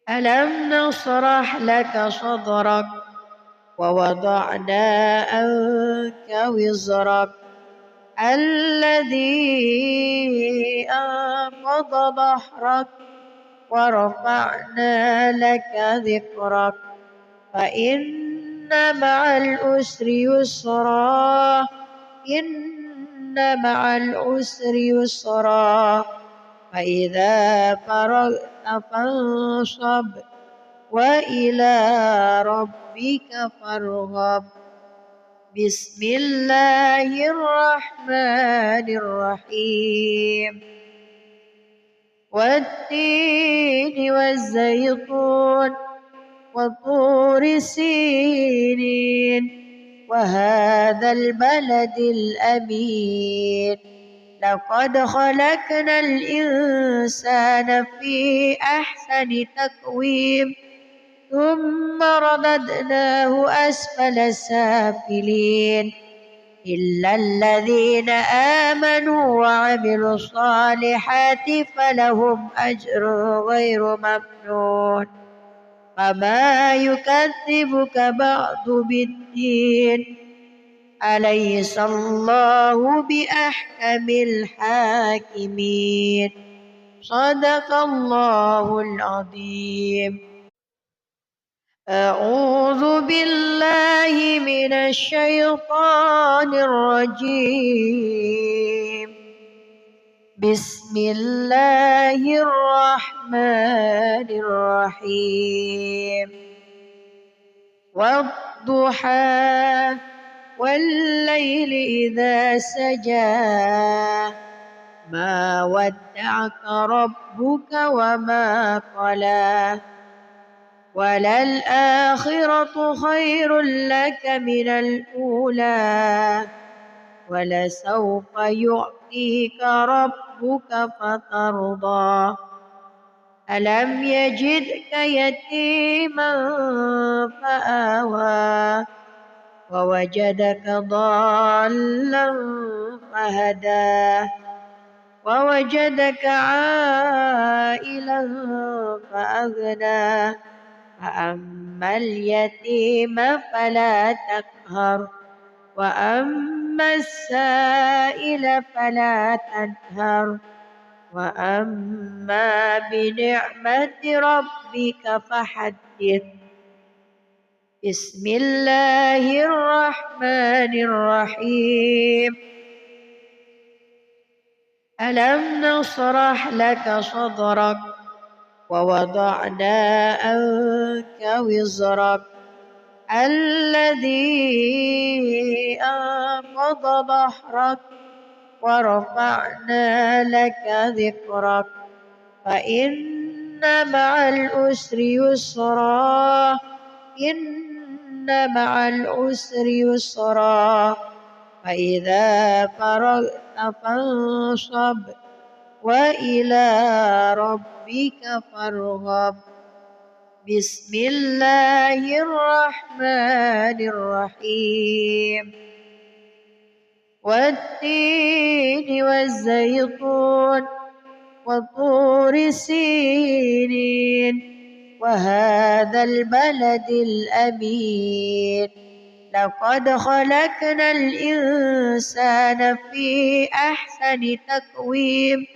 ألم نشرح لك صدرك ووضعنا عنك وزرك الذي أنقض ظهرك ورفعنا لك ذكرك فإن مع العسر يسرا إن مع العسر يسرا فإذا فرغت فانصب وإلى ربك فارغب. بسم الله الرحمن الرحيم. والتين والزيتون وطور سينين وهذا البلد الأمين. لقد خلقنا الإنسان في أحسن تقويم ثم رددناه أسفل سافلين إلا الذين آمنوا وعملوا الصالحات فلهم أجر غير ممنون. فما يكذبك بعد بالدين أليس الله بأحكم الحاكمين. صدق الله العظيم. أعوذ بالله من الشيطان الرجيم. بسم الله الرحمن الرحيم. والضحى والليل إذا سجى ما ودعك ربك وما قلى وللآخرة خير لك من الأولى ولسوف يعطيك ربك فترضى. ألم يجدك يتيما فآوى ووجدك ضالا فهدى ووجدك عائلا فأغنى. فأما اليتيم فلا تقهر وأما السائل فلا تنهر وأما بنعمة ربك فحدث. بسم الله الرحمن الرحيم. ألم نشرح لك صدرك ووضعنا عنك وزرك الذي أنقض ظهرك ورفعنا لك ذكرك فإن مع العسر يسرا إن مع العسر يسرا فإذا فرغت فانصب وإلى ربك فارغب. بسم الله الرحمن الرحيم. والتين والزيتون وطور سينين وهذا البلد الأمين. لقد خلقنا الإنسان في أحسن تقويم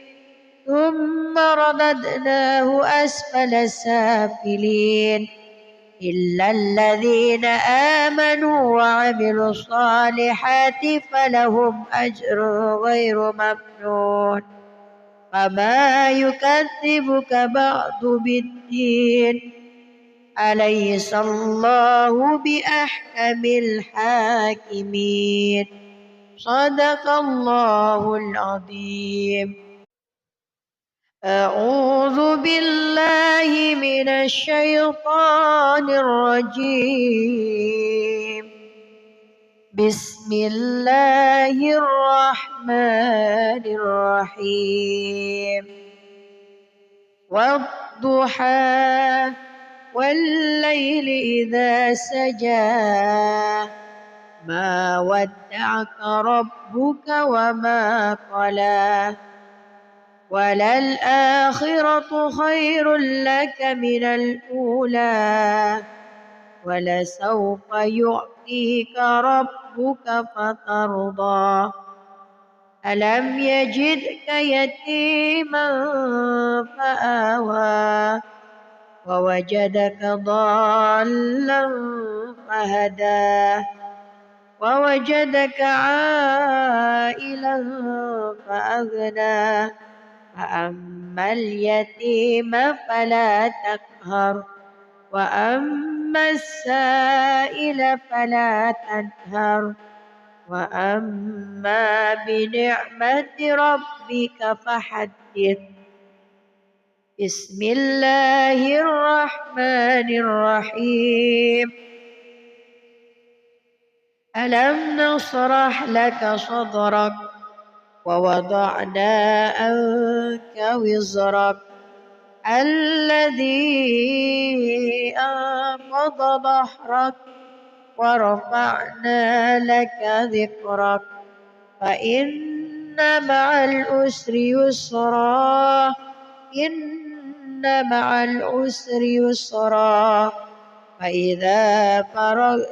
ثم رددناه أسفل سافلين إلا الذين آمنوا وعملوا الصالحات فلهم أجر غير ممنون. فما يكذبك بعد بالدين أليس الله بأحكم الحاكمين. صدق الله العظيم. أعوذ بالله من الشيطان الرجيم. بسم الله الرحمن الرحيم. والضحى والليل إذا سجى ما ودعك ربك وما قلى وللآخرة خير لك من الأولى ولسوف يعطيك ربك فترضى. ألم يجدك يتيما فآوى ووجدك ضالا فهدى ووجدك عائلا فأغنى. فأما اليتيم فلا تقهر وأما السائل فلا تنهر وأما بنعمة ربك فحدث بسم الله الرحمن الرحيم ألم نشرح لك صدرك ووضعنا عنك وزرك الذي أنقض ظهرك ورفعنا لك ذكرك فإن مع العسر يسرا إن مع العسر يسرا فإذا فرغت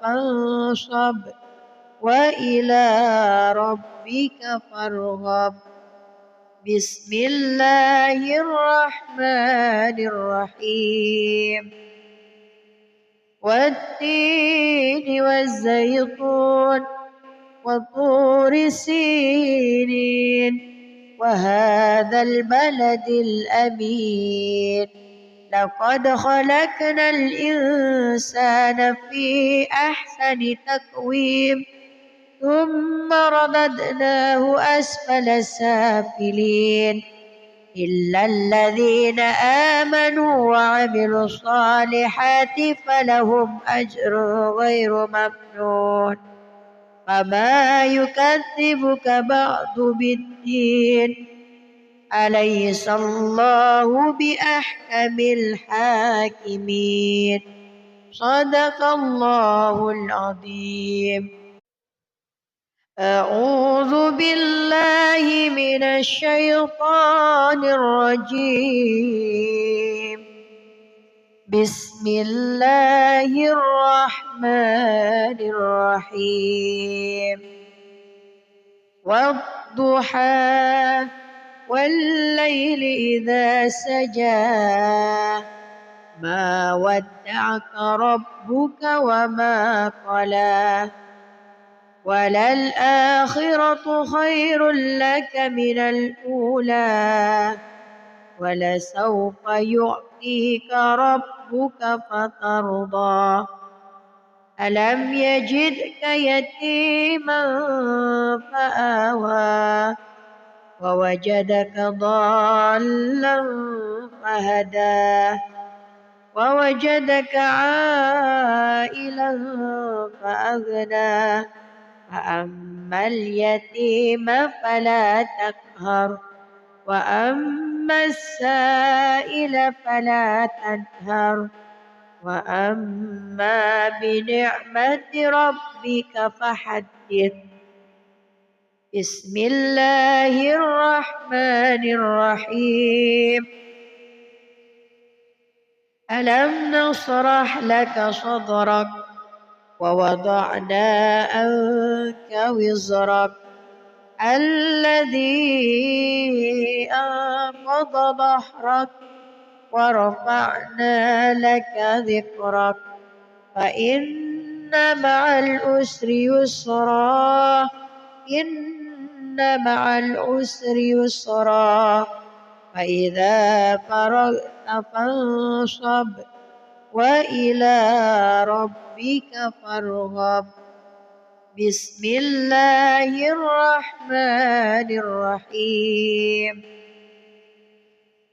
فانصب وإلى ربك فارغب بسم الله الرحمن الرحيم والتين والزيتون وطور سينين وهذا البلد الأمين لقد خلقنا الإنسان في أحسن تقويم ثم رددناه أسفل سافلين إلا الذين آمنوا وعملوا الصالحات فلهم أجر غير ممنون فما يكذبك بعد بالدين أليس الله بأحكم الحاكمين صدق الله العظيم أعوذ بالله من الشيطان الرجيم بسم الله الرحمن الرحيم والضحى والليل إذا سجى ما ودعك ربك وما قلى وللآخرة خير لك من الأولى ولسوف يعطيك ربك فترضى ألم يجدك يتيما فآوى ووجدك ضالا فهدى ووجدك عائلا فأغنى فأما اليتيم فلا تقهر وأما السائل فلا تنهر وأما بنعمة ربك فحدث بسم الله الرحمن الرحيم ألم نشرح لك صدرك ووضعنا عنك وزرك الذي أنقض ظهرك ورفعنا لك ذكرك فإن مع العسر يسرا إن مع العسر يسرا فإذا فرغت فانصب وإلى ربك فارغب بسم الله الرحمن الرحيم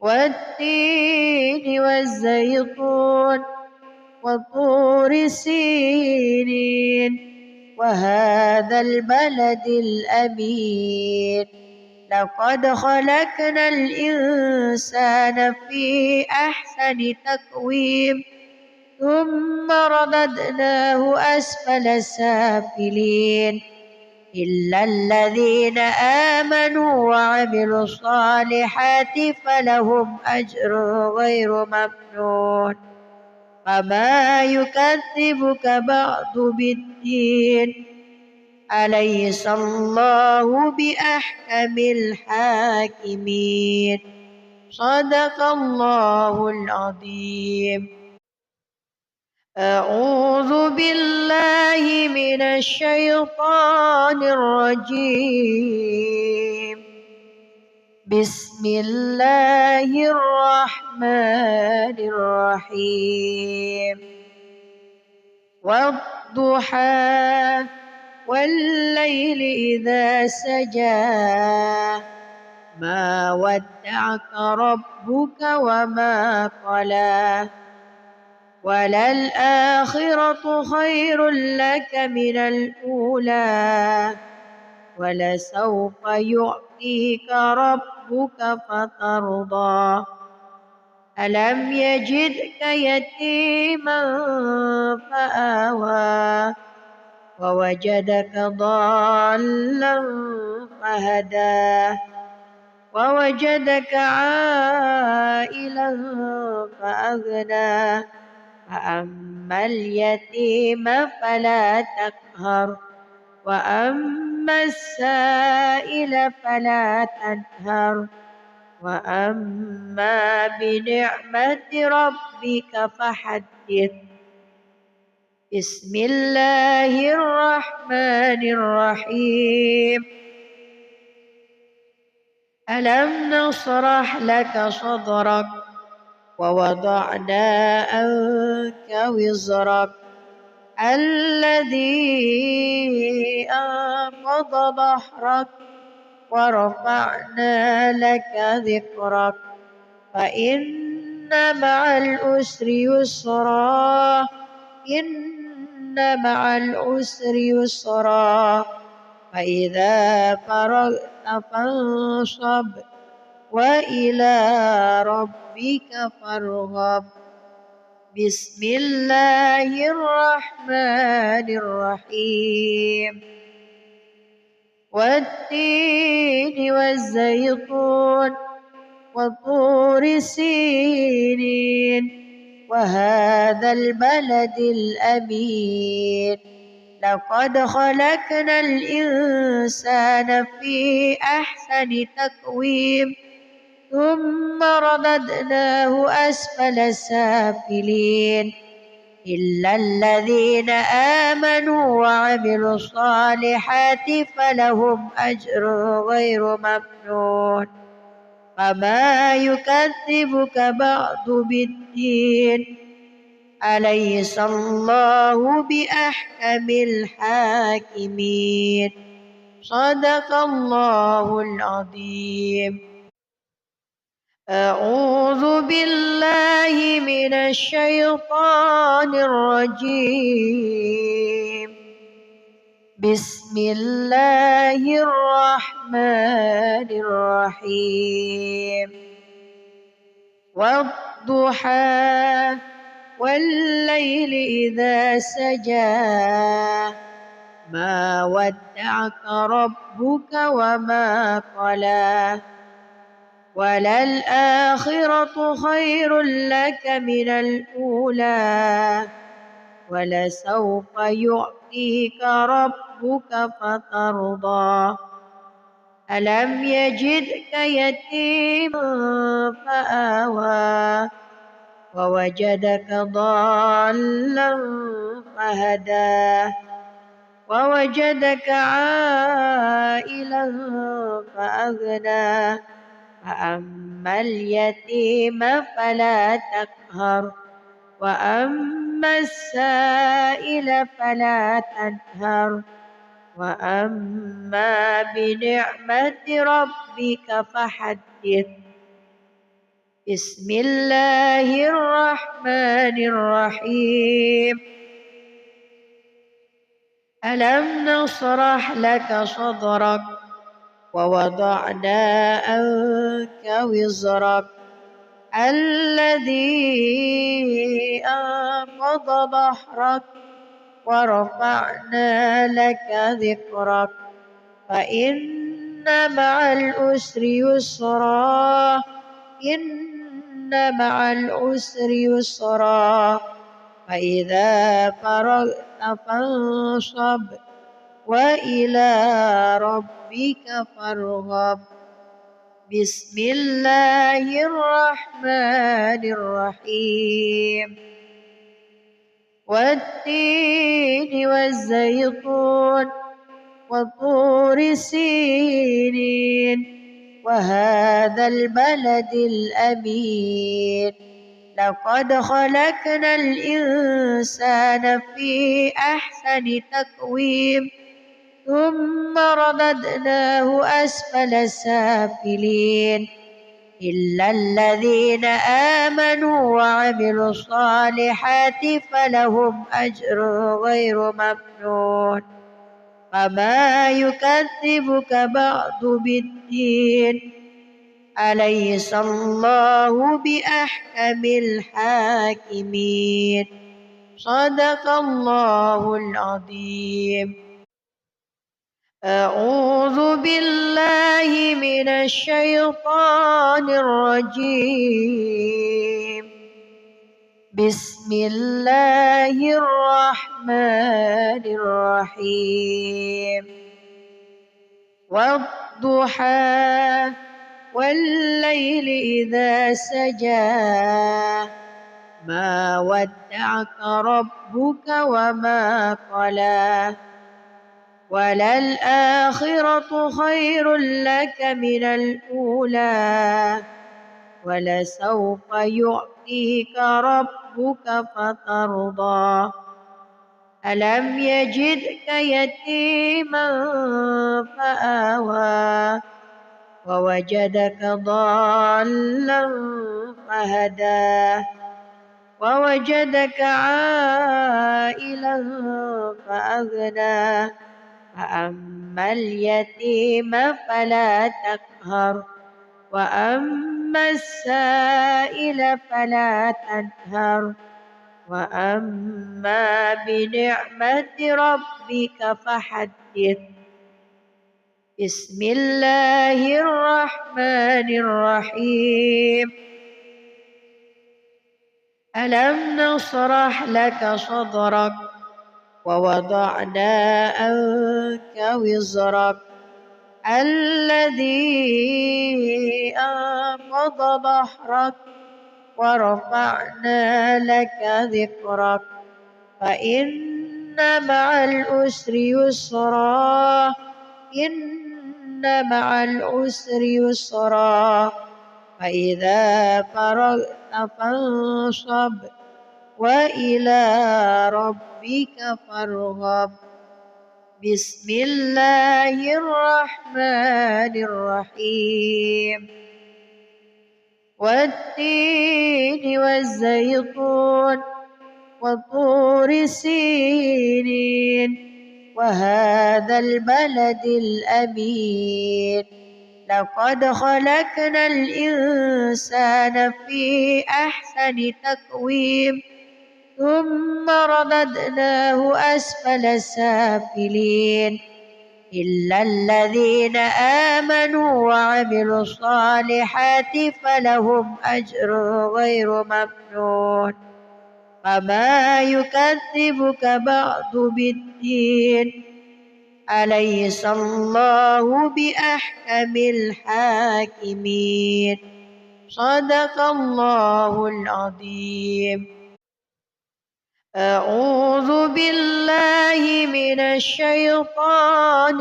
والتين والزيتون وطور سينين وهذا البلد الأمين لقد خلقنا الإنسان في أحسن تقويم ثم رددناه أسفل سافلين إلا الذين آمنوا وعملوا الصالحات فلهم أجر غير ممنون فما يكذبك بعد بالدين أليس الله بأحكم الحاكمين صدق الله العظيم أعوذ بالله من الشيطان الرجيم بسم الله الرحمن الرحيم والضحى والليل إذا سجى ما ودعك ربك وما قلى وللآخرة خير لك من الأولى ولسوف يعطيك ربك فترضى ألم يجدك يتيما فآوى ووجدك ضالا فهدى ووجدك عائلا فأغنى فأما اليتيم فلا تقهر وأما السائل فلا تنهر وأما بنعمة ربك فحدث بسم الله الرحمن الرحيم ألم نشرح لك صدرك ووضعنا عنك وزرك الذي أنقض ظهرك ورفعنا لك ذكرك فإن مع العسر يسرا إن مع العسر يسرا فإذا فرغت فانصب وإلى ربك فارغب بسم الله الرحمن الرحيم والتين والزيتون وطور سينين وهذا البلد الأمين لقد خلقنا الإنسان في أحسن تقويم ثم رددناه أسفل سافلين إلا الذين آمنوا وعملوا الصالحات فلهم أجر غير ممنون فما يكذبك بعد بالدين أليس الله بأحكم الحاكمين صدق الله العظيم أعوذ بالله من الشيطان الرجيم بسم الله الرحمن الرحيم والضحى والليل إذا سجى ما ودعك ربك وما قلى وللآخرة خير لك من الأولى ولسوف يعطيك ربك فترضى ألم يجدك يتيما فآوى ووجدك ضالا فهدى ووجدك عائلا فأغنى فأما اليتيم فلا تقهر وأما السائل فلا تنهر وأما بنعمة ربك فحدث بسم الله الرحمن الرحيم ألم نشرح لك صدرك ووضعنا عنك وزرك الذي أنقض ظهرك ورفعنا لك ذكرك فإن مع العسر يسرا إن مع العسر يسرا فإذا فرغت فانصب وإلى ربك فارغب بسم الله الرحمن الرحيم والتين والزيتون وطور سينين وهذا البلد الأمين لقد خلقنا الإنسان في أحسن تقويم ثم رددناه أسفل سافلين إلا الذين آمنوا وعملوا الصالحات فلهم أجر غير ممنون فما يكذبك بعد بالدين أليس الله بأحكم الحاكمين صدق الله العظيم. أعوذ بالله من الشيطان الرجيم بسم الله الرحمن الرحيم والضحى والليل إذا سجى ما ودعك ربك وما قلى وللآخرة خير لك من الأولى ولسوف يعطيك ربك فترضى ألم يجدك يتيما فآوى ووجدك ضالا فهدى ووجدك عائلا فأغنى فأما اليتيم فلا تقهر وأما السائل فلا تنهر وأما بنعمة ربك فحدث. بسم الله الرحمن الرحيم ألم نشرح لك صدرك ووضعنا عنك وزرك الذي أنقض ظهرك ورفعنا لك ذكرك فإن مع العسر يسرا إن مع العسر يسرا فإذا فرغت فانصب وإلى ربك فارغب. بسم الله الرحمن الرحيم والتين والزيتون وطور سينين وهذا البلد الأمين لقد خلقنا الإنسان في أحسن تقويم ثم رددناه أسفل سافلين إلا الذين آمنوا وعملوا الصالحات فلهم أجر غير ممنون فما يكذبك بعد بالدين أليس الله بأحكم الحاكمين صدق الله العظيم. أعوذ بالله من الشيطان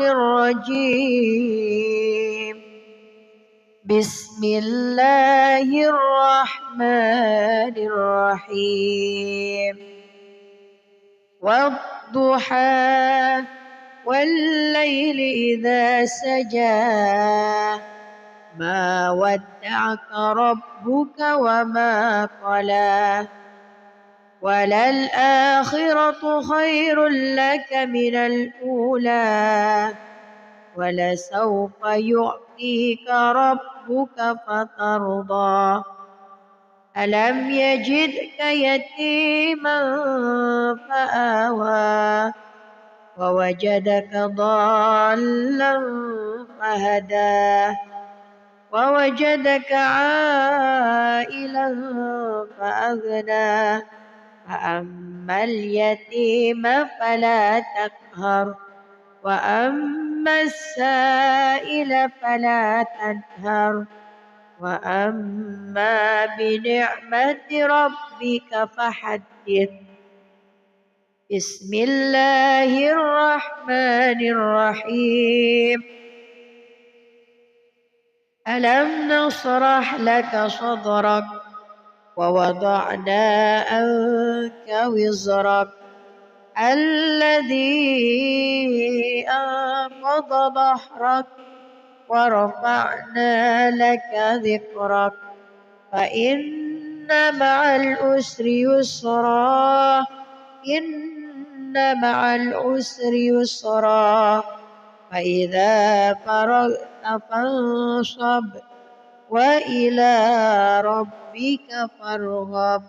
الرجيم بسم الله الرحمن الرحيم والضحى والليل إذا سجى ما ودعك ربك وما قلى وللآخرة خير لك من الأولى ولسوف يعطيك ربك فترضى ألم يجدك يتيما فآوى ووجدك ضالا فهدى ووجدك عائلا فأغنى فأما اليتيم فلا تقهر وأما السائل فلا تنهر وأما بنعمة ربك فحدث. بسم الله الرحمن الرحيم ألم نشرح لك صدرك ووضعنا عنك وزرك الذي أنقض ظهرك ورفعنا لك ذكرك فإن مع العسر يسرا إن مع العسر يسرا فإذا فرغت فانصب وإلى ربك فارغب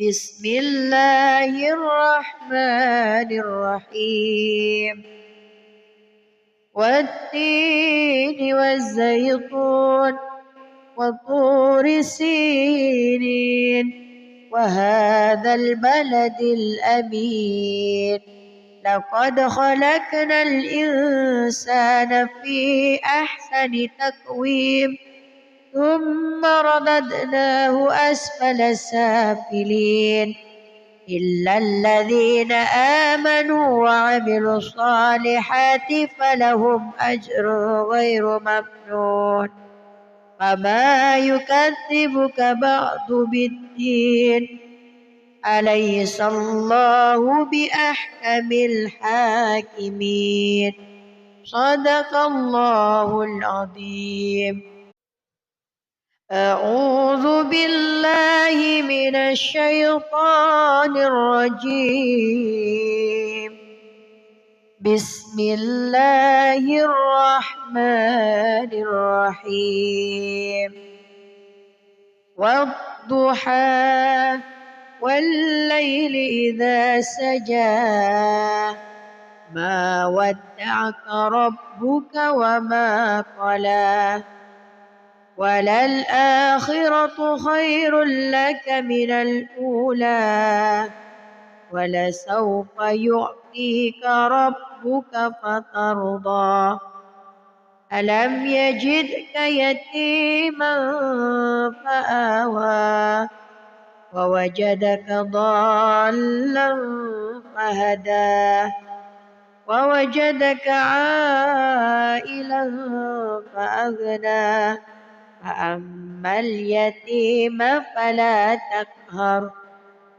بسم الله الرحمن الرحيم والتين والزيتون وطور سينين وهذا البلد الأمين لقد خلقنا الإنسان في أحسن تقويم ثم رددناه أسفل سافلين إلا الذين آمنوا وعملوا الصالحات فلهم أجر غير ممنون فما يكذبك بعد بالدين أليس الله بأحكم الحاكمين صدق الله العظيم. أعوذ بالله من الشيطان الرجيم بسم الله الرحمن الرحيم والضحى والليل إذا سجى ما ودعك ربك وما قلى وللآخرة خير لك من الأولى ولسوف يعطيك ربك فترضى ألم يجدك يتيما فآوى ووجدك ضالا فهدى ووجدك عائلا فأغنى فأما اليتيم فلا تقهر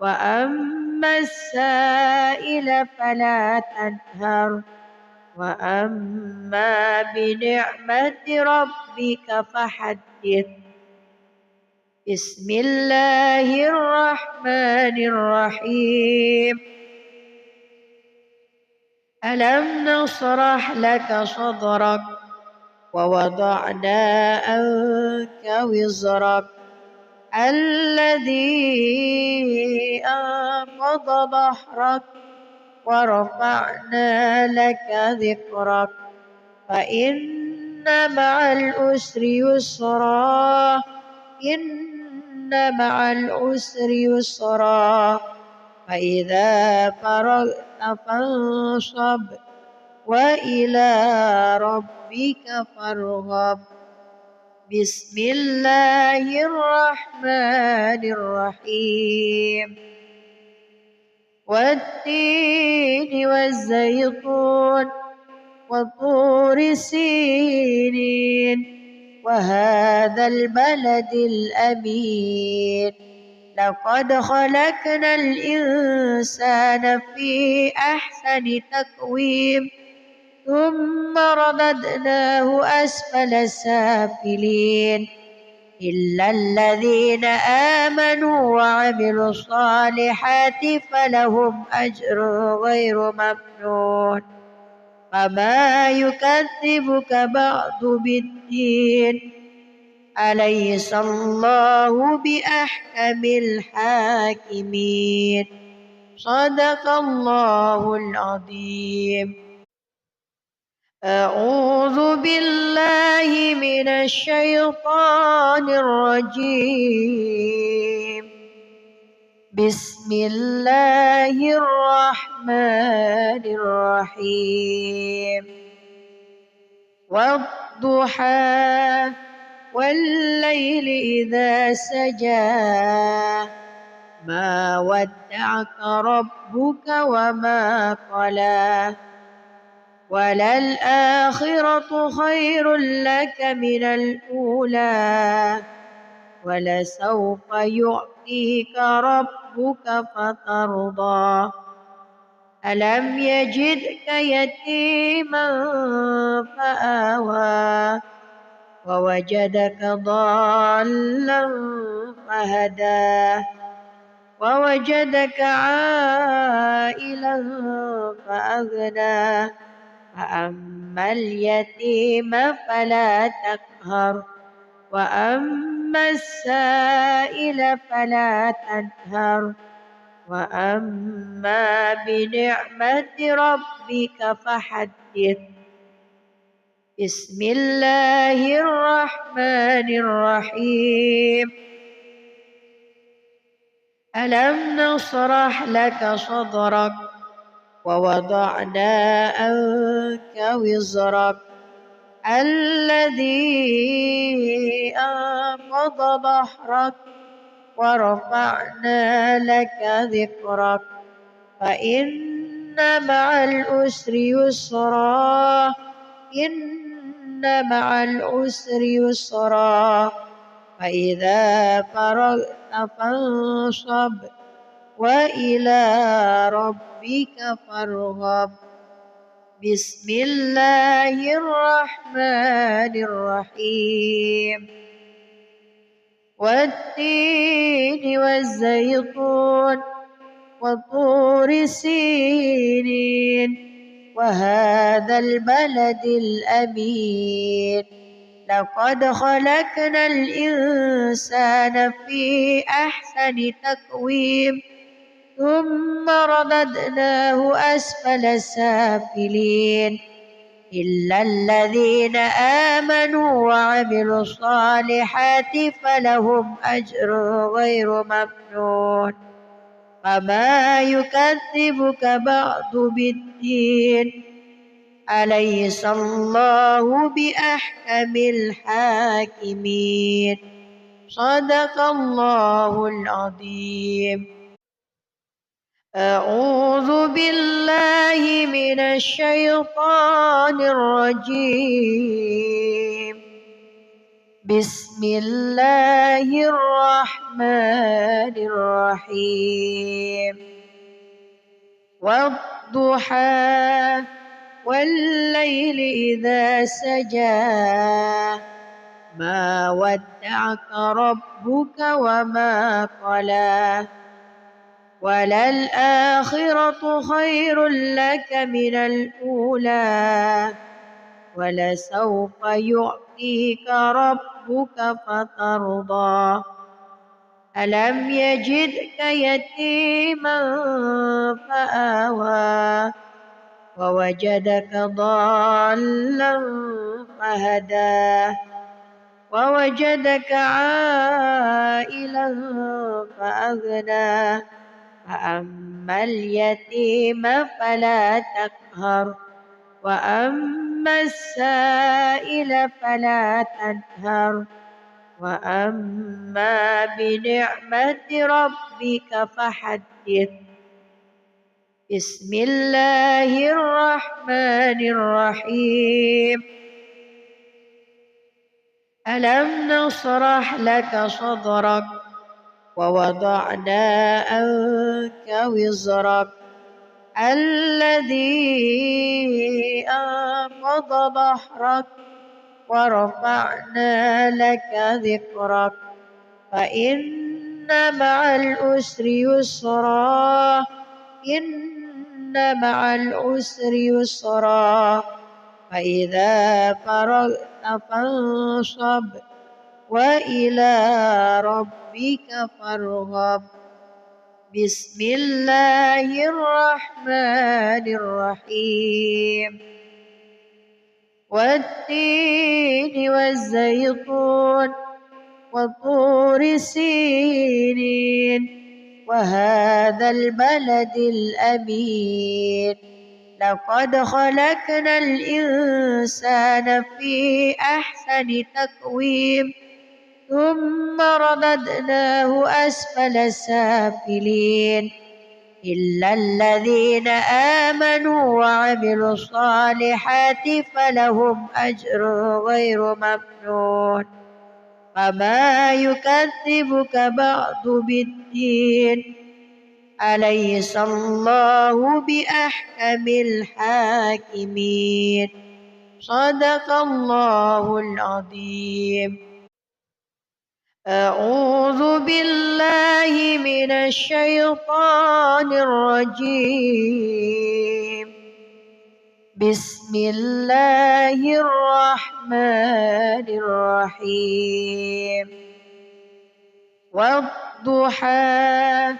وأما السائل فلا تنهر وأما بنعمة ربك فحدث بسم الله الرحمن الرحيم ألم نشرح لك صدرك ووضعنا عنك وزرك الذي أنقض ظهرك ورفعنا لك ذكرك فإن مع العسر يسرا إن مع العسر يسرا فإذا فرغت فانصب وإلى ربك فارغب بسم الله الرحمن الرحيم والتين والزيتون وطور سينين وهذا البلد الأمين لقد خلقنا الإنسان في أحسن تقويم ثم رددناه أسفل سافلين إلا الذين آمنوا وعملوا الصالحات فلهم أجر غير ممنون فما يكذبك بعد بالدين أليس الله بأحكم الحاكمين صدق الله العظيم. أعوذ بالله من الشيطان الرجيم بسم الله الرحمن الرحيم والضحى والليل إذا سجى ما ودعك ربك وما قلى وللآخرة خير لك من الأولى ولسوف يعطيك ربك فترضى ألم يجدك يتيما فآوى ووجدك ضالا فهدى ووجدك عائلا فأغنى فأما اليتيم فلا تقهر وأما السائل فلا تنهر وأما بنعمة ربك فحدث بسم الله الرحمن الرحيم ألم نشرح لك صدرك ووضعنا عنك وزرك الذي أنقض ظهرك ورفعنا لك ذكرك فإن مع العسر يسرا إن مع العسر يسرا فإذا فرغت فانصب وإلى ربك فارغب بسم الله الرحمن الرحيم والتين والزيتون وطور سينين وهذا البلد الأمين لقد خلقنا الإنسان في أحسن تقويم ثم رددناه أسفل سافلين إلا الذين آمنوا وعملوا الصالحات فلهم أجر غير ممنون فما يكذبك بعد بالدين أليس الله بأحكم الحاكمين صدق الله العظيم أعوذ بالله من الشيطان الرجيم بسم الله الرحمن الرحيم والضحى والليل إذا سجى ما ودعك ربك وما قلى وللآخرة خير لك من الأولى ولسوف يعطيك ربك فترضى ألم يجدك يتيما فآوى ووجدك ضالا فهدى ووجدك عائلا فأغنى فأما اليتيم فلا تقهر وأما السائل فلا تنهر وأما بنعمة ربك فحدث بسم الله الرحمن الرحيم ألم نشرح لك صدرك ووضعنا عنك وزرك الذي أنقض ظهرك ورفعنا لك ذكرك فإن مع العسر يسرا إن مع العسر يسرا فإذا فرغت فانصب وإلى ربك فارغب بسم الله الرحمن الرحيم والتين والزيتون وطور سينين وهذا البلد الأمين لقد خلقنا الإنسان في أحسن تقويم ثم رددناه أسفل سافلين إلا الذين آمنوا وعملوا الصالحات فلهم أجر غير ممنون. فما يكذبك بعد بالدين؟ أليس الله بأحكم الحاكمين؟ صدق الله العظيم. أعوذ بالله من الشيطان الرجيم. بسم الله الرحمن الرحيم. والضحى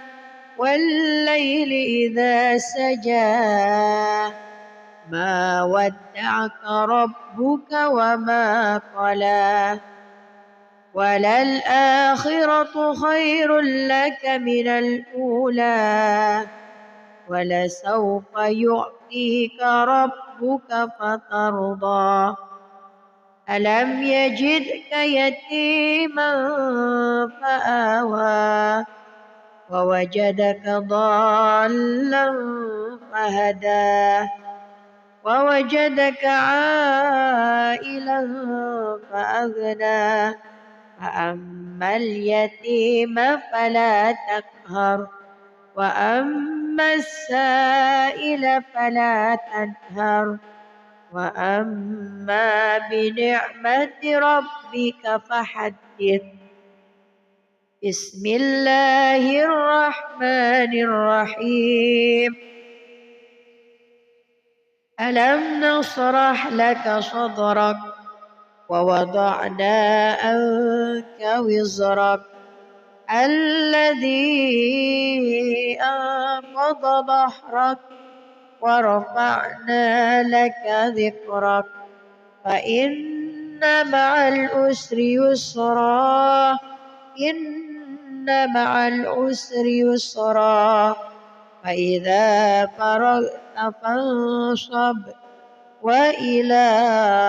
والليل إذا سجى ما ودعك ربك وما قلى وللآخرة خير لك من الأولى ولسوف يعطيك ربك فترضى ألم يجدك يتيما فآوى ووجدك ضالا فهدى ووجدك عائلا فأغنى فأما اليتيم فلا تقهر وأما السائل فلا تنهر وأما بنعمة ربك فحدث. بسم الله الرحمن الرحيم. ألم نشرح لك صدرك ووضعنا عنك وزرك الذي أنقض ظهرك ورفعنا لك ذكرك فإن مع العسر يسرا إن مع العسر يسرا فإذا فرغت فانصب وإلى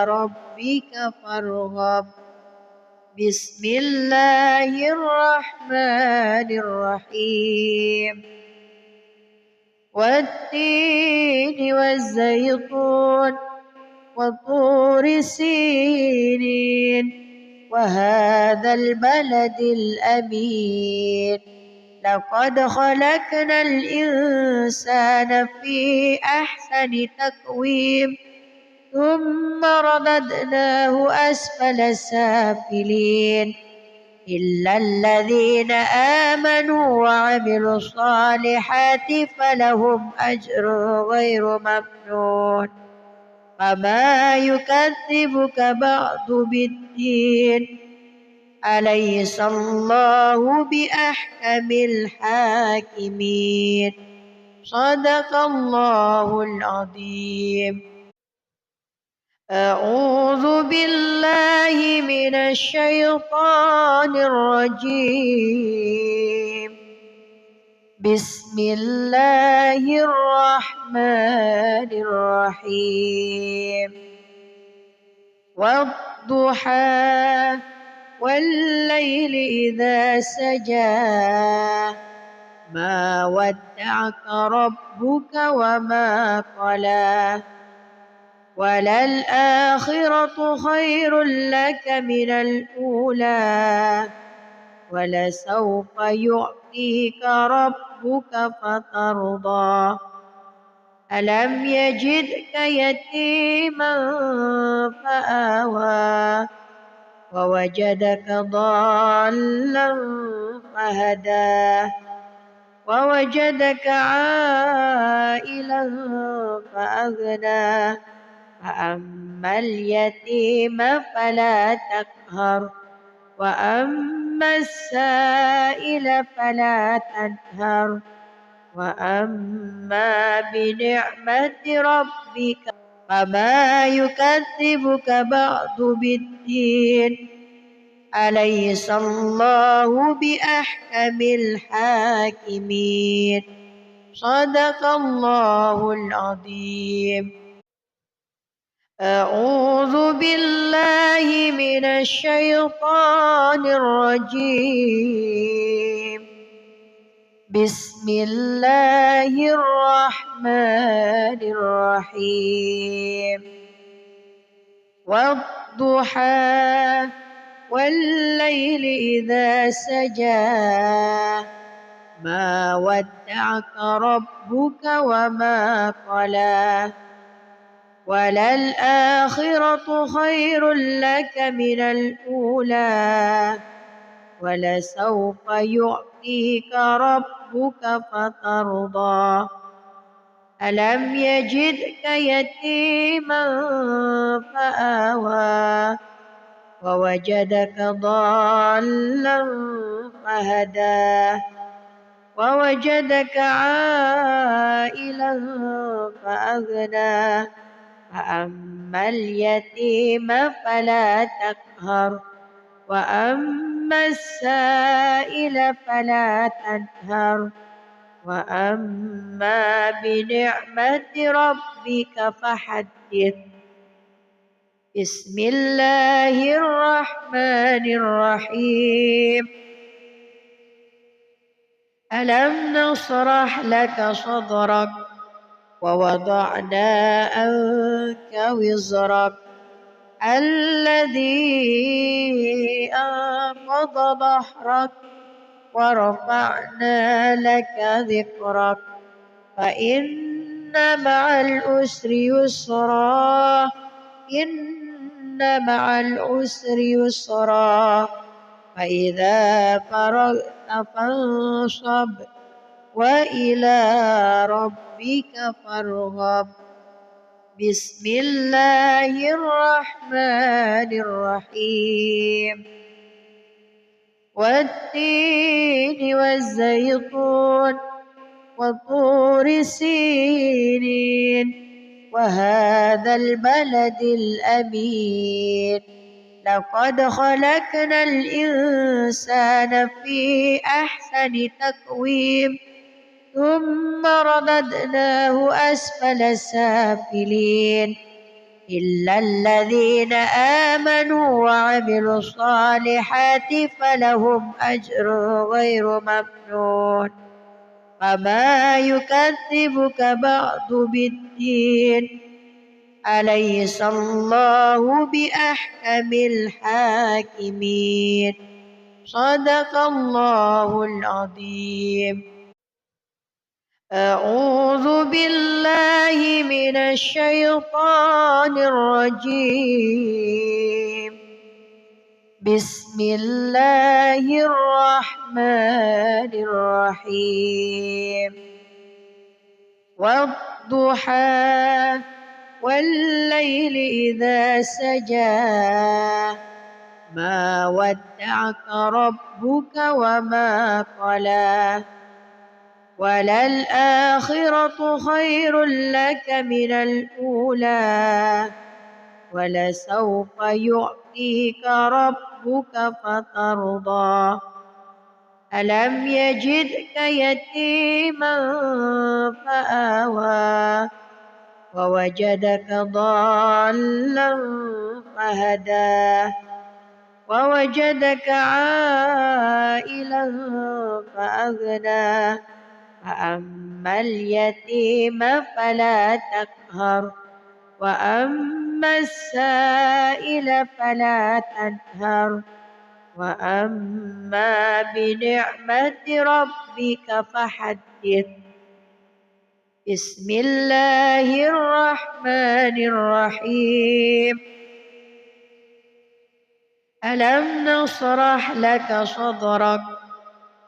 ربك فارغب. بسم الله الرحمن الرحيم. والتين والزيتون وطور سينين وهذا البلد الأمين لقد خلقنا الإنسان في أحسن تقويم ثم رددناه أسفل سافلين إلا الذين آمنوا وعملوا الصالحات فلهم أجر غير ممنون. فما يكذبك بعد بالدين؟ أليس الله بأحكم الحاكمين؟ صدق الله العظيم. أعوذ بالله من الشيطان الرجيم. بسم الله الرحمن الرحيم. والضحى والليل إذا سجى ما ودعك ربك وما قلى وللآخرة خير لك من الأولى ولسوف يعطيك ربك فترضى ألم يجدك يتيما فآوى ووجدك ضالا فهدى ووجدك عائلا فأغنى فأما اليتيم فلا تقهر وأما السائل فلا تنهر وأما بنعمة ربك فما يكذبك بعد بالدين؟ أليس الله بأحكم الحاكمين؟ صدق الله العظيم. أعوذ بالله من الشيطان الرجيم. بسم الله الرحمن الرحيم والضحى والليل إذا سجى ما ودعك ربك وما قلى وللآخرة خير لك من الأولى ولسوف يعطيك ربك فترضى ألم يجدك يتيما فآوى ووجدك ضالا فهدى ووجدك عائلا فأغنى فأما اليتيم فلا تقهر وأما السائل فلا تنهر وأما بنعمة ربك فحدث بسم الله الرحمن الرحيم ألم نشرح لك صدرك ووضعنا عنك وزرك الذي أنقض ظهرك ورفعنا لك ذكرك فإن مع العسر يسرا إن مع العسر يسرا فإذا فرغت فانصب وإلى ربك فارغب بسم الله الرحمن الرحيم والتين والزيتون وطور سينين وهذا البلد الأمين لقد خلقنا الإنسان في أحسن تقويم ثم رددناه أسفل سافلين إلا الذين آمنوا وعملوا الصالحات فلهم أجر غير ممنون فما يكذبك بعد بالدين أليس الله بأحكم الحاكمين صدق الله العظيم أعوذ بالله من الشيطان الرجيم بسم الله الرحمن الرحيم والضحى والليل إذا سجى ما ودعك ربك وما قلى وللآخرة خير لك من الأولى ولسوف يعطيك ربك فترضى ألم يجدك يتيما فآوى ووجدك ضالا فهدى ووجدك عائلا فأغنى فأما اليتيم فلا تقهر وأما السائل فلا تنهر وأما بنعمة ربك فحدث بسم الله الرحمن الرحيم ألم نشرح لك صدرك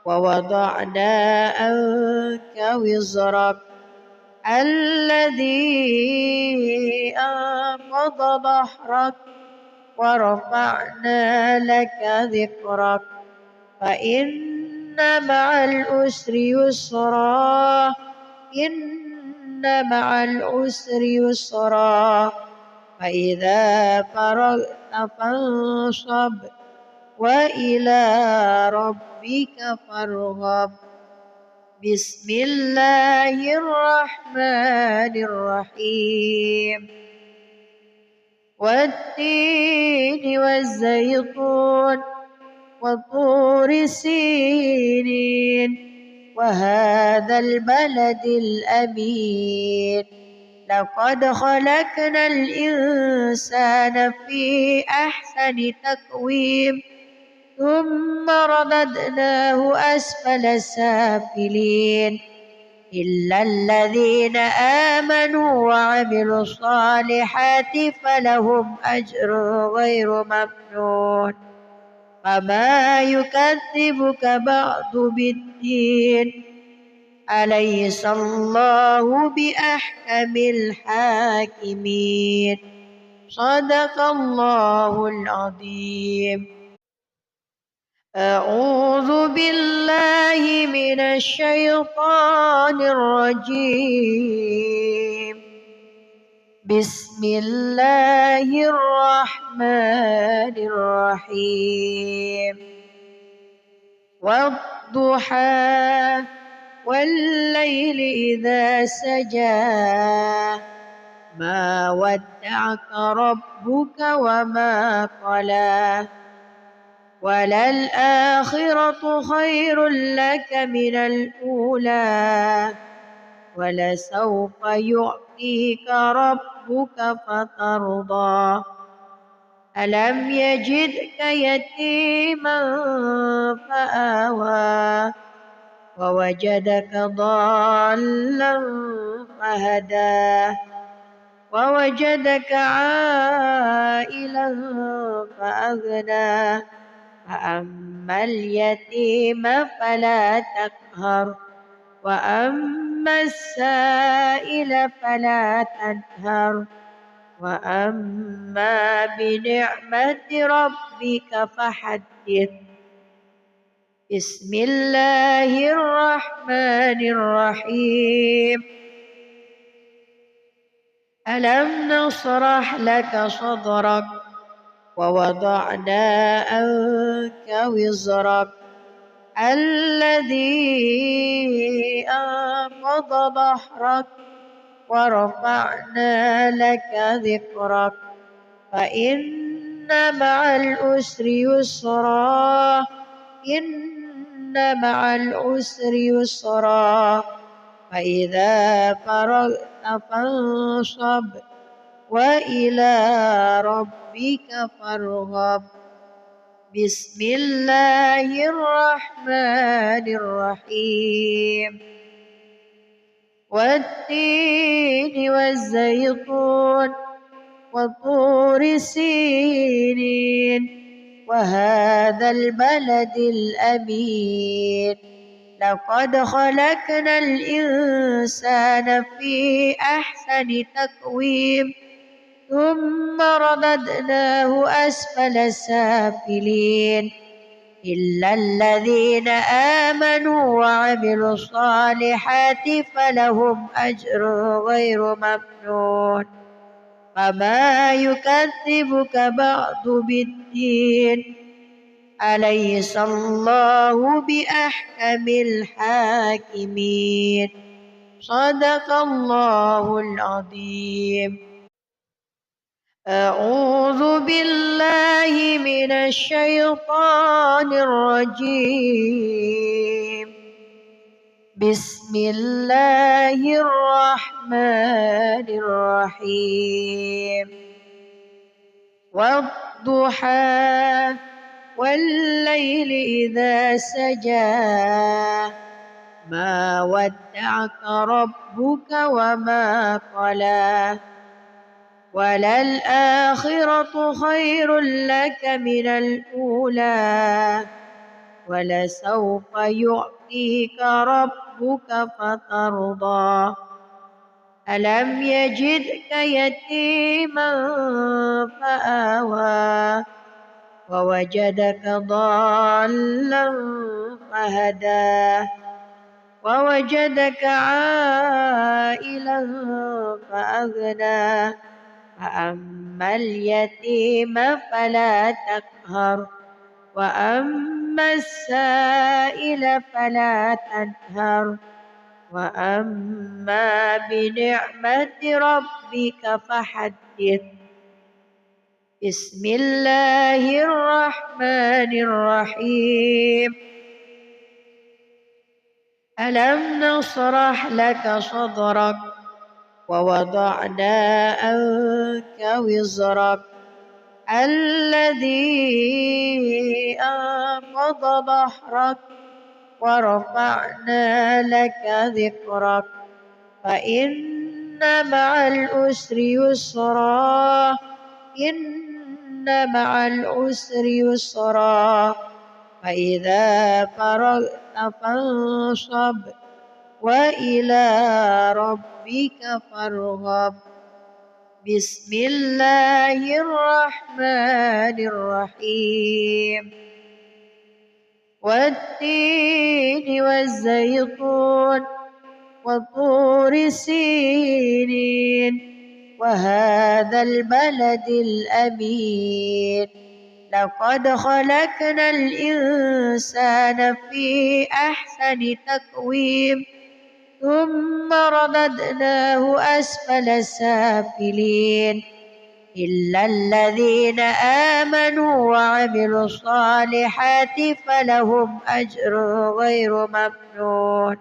ووضعنا عنك وزرك الذي أنقض ظهرك ورفعنا لك ذكرك فإن مع العسر يسرا إن مع العسر يسرا فإذا فرغت فانصب وإلى ربك فارغب بسم الله الرحمن الرحيم والتين والزيتون وطور سينين وهذا البلد الأمين لقد خلقنا الإنسان في أحسن تقويم ثم رددناه أسفل سافلين إلا الذين آمنوا وعملوا الصالحات فلهم أجر غير ممنون فما يكذبك بعد بالدين أليس الله بأحكم الحاكمين صدق الله العظيم. أعوذ بالله من الشيطان الرجيم بسم الله الرحمن الرحيم والضحى والليل إذا سجى ما ودعك ربك وما قلى وللآخرة خير لك من الأولى ولسوف يعطيك ربك فترضى ألم يجدك يتيما فآوى ووجدك ضالا فهدى ووجدك عائلا فأغنى فأما اليتيم فلا تقهر وأما السائل فلا تنهر وأما بنعمة ربك فحدث. بسم الله الرحمن الرحيم ألم نشرح لك صدرك ووضعنا عنك وزرك الذي أنقض ظهرك ورفعنا لك ذكرك فإن مع العسر يسرا إن مع العسر يسرا فإذا فرغت فانصب وإلى ربك فارغب. بسم الله الرحمن الرحيم والتين والزيتون وطور سينين وهذا البلد الأمين لقد خلقنا الإنسان في أحسن تقويم ثم رددناه أسفل سافلين إلا الذين آمنوا وعملوا الصالحات فلهم أجر غير ممنون فما يكذبك بعد بالدين أليس الله بأحكم الحاكمين صدق الله العظيم. أعوذ بالله من الشيطان الرجيم بسم الله الرحمن الرحيم والضحى والليل إذا سجى ما ودعك ربك وما قلى وللآخرة خير لك من الأولى ولسوف يعطيك ربك فترضى ألم يجدك يتيما فآوى ووجدك ضالا فهدى ووجدك عائلا فأغنى فأما اليتيم فلا تقهر وأما السائل فلا تنهر وأما بنعمة ربك فحدث. بسم الله الرحمن الرحيم ألم نشرح لك صدرك ووضعنا عنك وزرك الذي أنقض ظهرك ورفعنا لك ذكرك فإن مع العسر يسرا إن مع العسر يسرا فإذا فرغت فانصب وإلى ربك فارغب بسم الله الرحمن الرحيم والتين والزيتون وطور سينين وهذا البلد الأمين لقد خلقنا الإنسان في أحسن تقويم ثم رددناه أسفل سافلين إلا الذين آمنوا وعملوا الصالحات فلهم أجر غير ممنون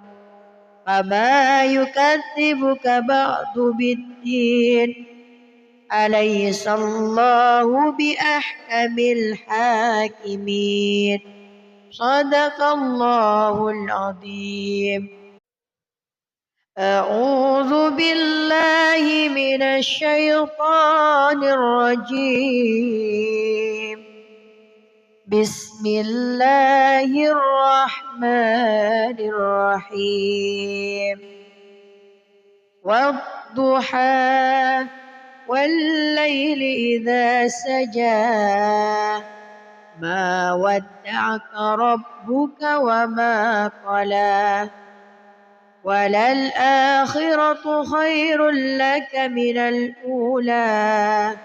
فما يكذبك بعد بالدين أليس الله بأحكم الحاكمين صدق الله العظيم. أعوذ بالله من الشيطان الرجيم بسم الله الرحمن الرحيم والضحى والليل إذا سجى ما ودعك ربك وما قلى وللآخرة خير لك من الأولى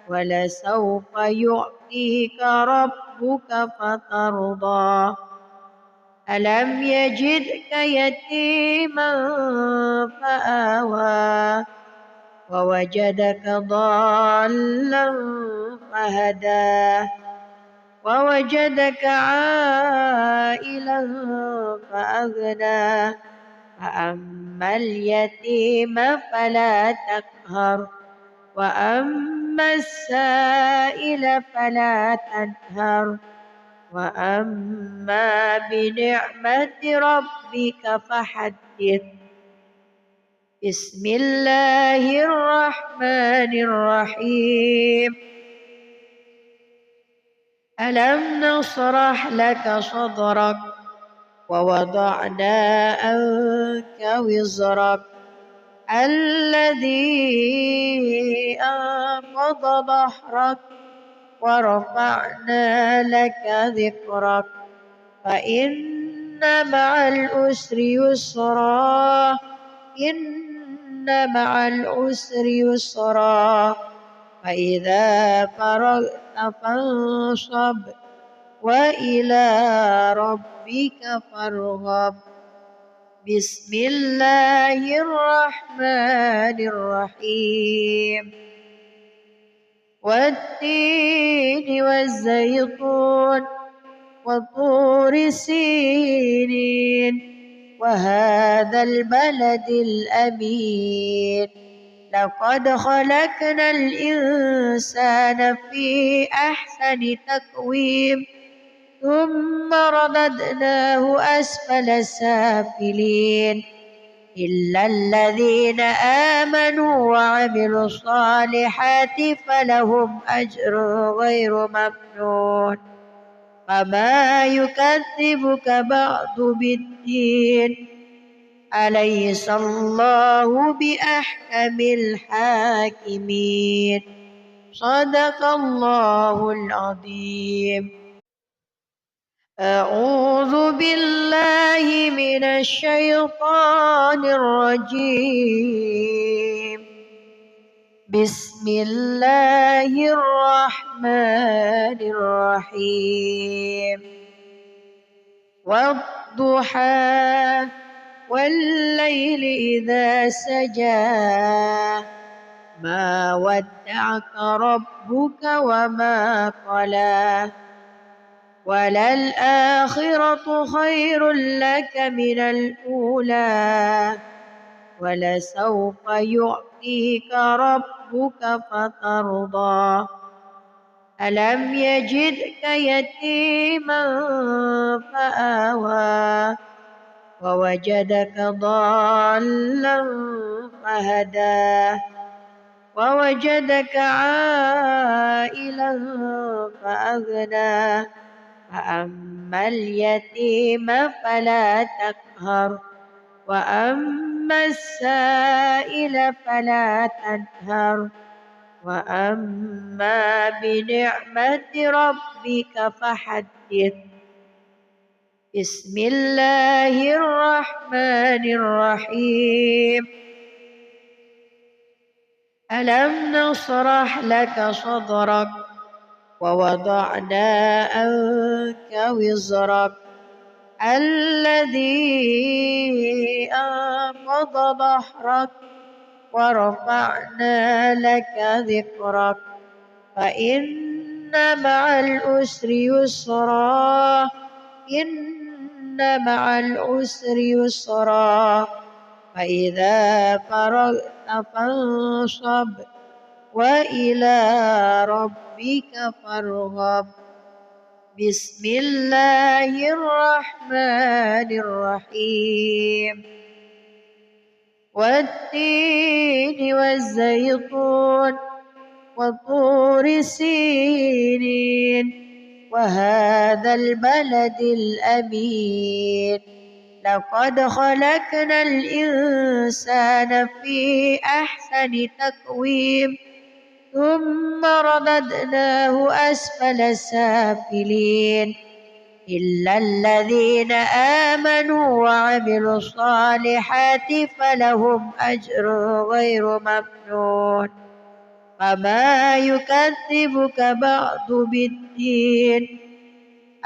ولسوف يعطيك ربك فترضى ألم يجدك يتيما فآوى ووجدك ضالا فهدى ووجدك عائلا فأغنى فأما اليتيم فلا تقهر وأما السائل فلا تنهر وأما بنعمة ربك فحدث بسم الله الرحمن الرحيم ألم نشرح لك صدرك ووضعنا عنك وزرك الذي أنقض ظهرك ورفعنا لك ذكرك فإن مع العسر يسرا إن مع العسر يسرا فإذا فرغت فانصب وإلى ربك فارغب بسم الله الرحمن الرحيم والتين والزيتون وطور سينين وهذا البلد الأمين لقد خلقنا الإنسان في أحسن تقويم ثم رددناه أسفل سافلين إلا الذين آمنوا وعملوا الصالحات فلهم أجر غير ممنون فما يكذبك بعد بالدين أليس الله بأحكم الحاكمين صدق الله العظيم. أعوذ بالله من الشيطان الرجيم بسم الله الرحمن الرحيم والضحى والليل إذا سجى ما ودعك ربك وما قلى وللآخرة خير لك من الأولى ولسوف يعطيك ربك فترضى ألم يجدك يتيما فآوى ووجدك ضالا فهدى ووجدك عائلا فأغنى فأما اليتيم فلا تقهر وأما السائل فلا تنهر وأما بنعمة ربك فحدث بسم الله الرحمن الرحيم ألم نشرح لك صدرك ووضعنا عنك وزرك الذي أنقض ظهرك ورفعنا لك ذكرك فإن مع العسر يسرا إن مع العسر يسرا فإذا فرغت فانصب وإلى ربك فارغب بسم الله الرحمن الرحيم والتين والزيتون وطور سينين وهذا البلد الأمين لقد خلقنا الإنسان في أحسن تقويم ثم رددناه أسفل سافلين إلا الذين آمنوا وعملوا الصالحات فلهم أجر غير ممنون فما يكذبك بعد بالدين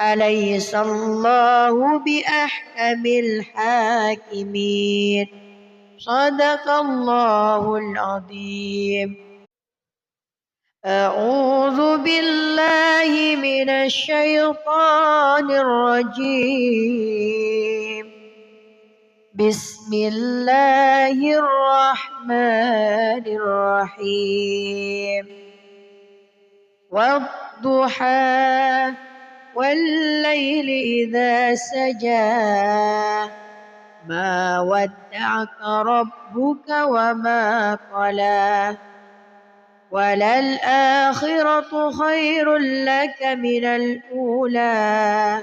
أليس الله بأحكم الحاكمين صدق الله العظيم أعوذ بالله من الشيطان الرجيم بسم الله الرحمن الرحيم والضحى والليل إذا سجى ما ودعك ربك وما قلى وللآخرة خير لك من الأولى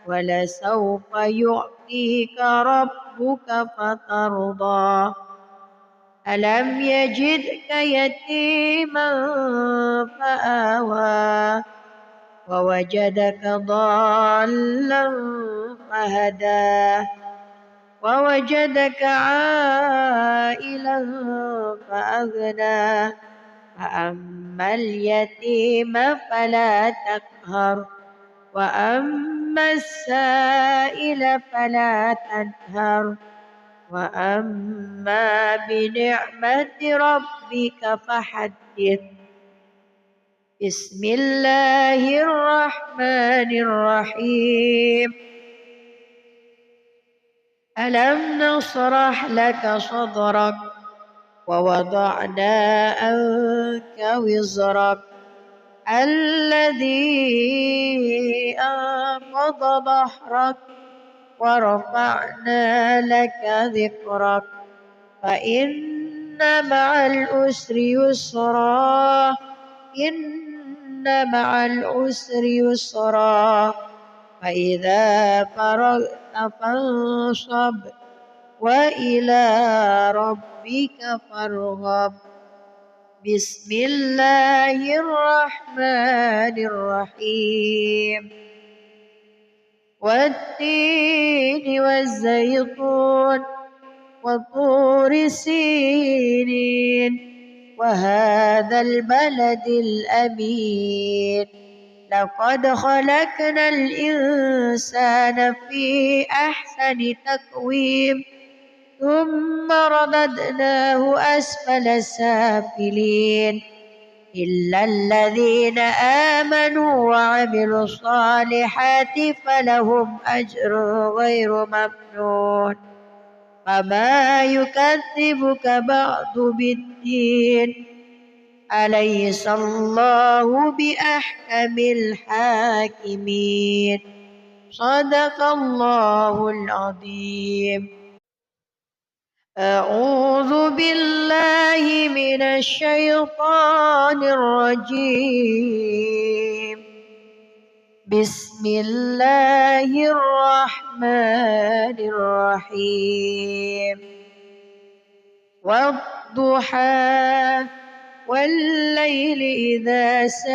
ولسوف يعطيك ربك فترضى ألم يجدك يتيما فآوى ووجدك ضالا فهدى ووجدك عائلا فأغنى فأما اليتيم فلا تقهر وأما السائل فلا تنهر وأما بنعمة ربك فحدث بسم الله الرحمن الرحيم ألم نشرح لك صدرك ووضعنا عنك وزرك الذي أنقض ظهرك ورفعنا لك ذكرك فإن مع العسر يسرا إن مع العسر يسرا فإذا فرغت فانصب وإلى ربك فارغب بسم الله الرحمن الرحيم والتين والزيتون وطور سينين وهذا البلد الأمين لقد خلقنا الإنسان في أحسن تقويم ثم رددناه أسفل سافلين إلا الذين آمنوا وعملوا الصالحات فلهم أجر غير ممنون فما يكذبك بعد بالدين أليس الله بأحكم الحاكمين صدق الله العظيم. أعوذ بالله من الشيطان الرجيم. بسم الله الرحمن الرحيم. والضحى والليل إذا سجى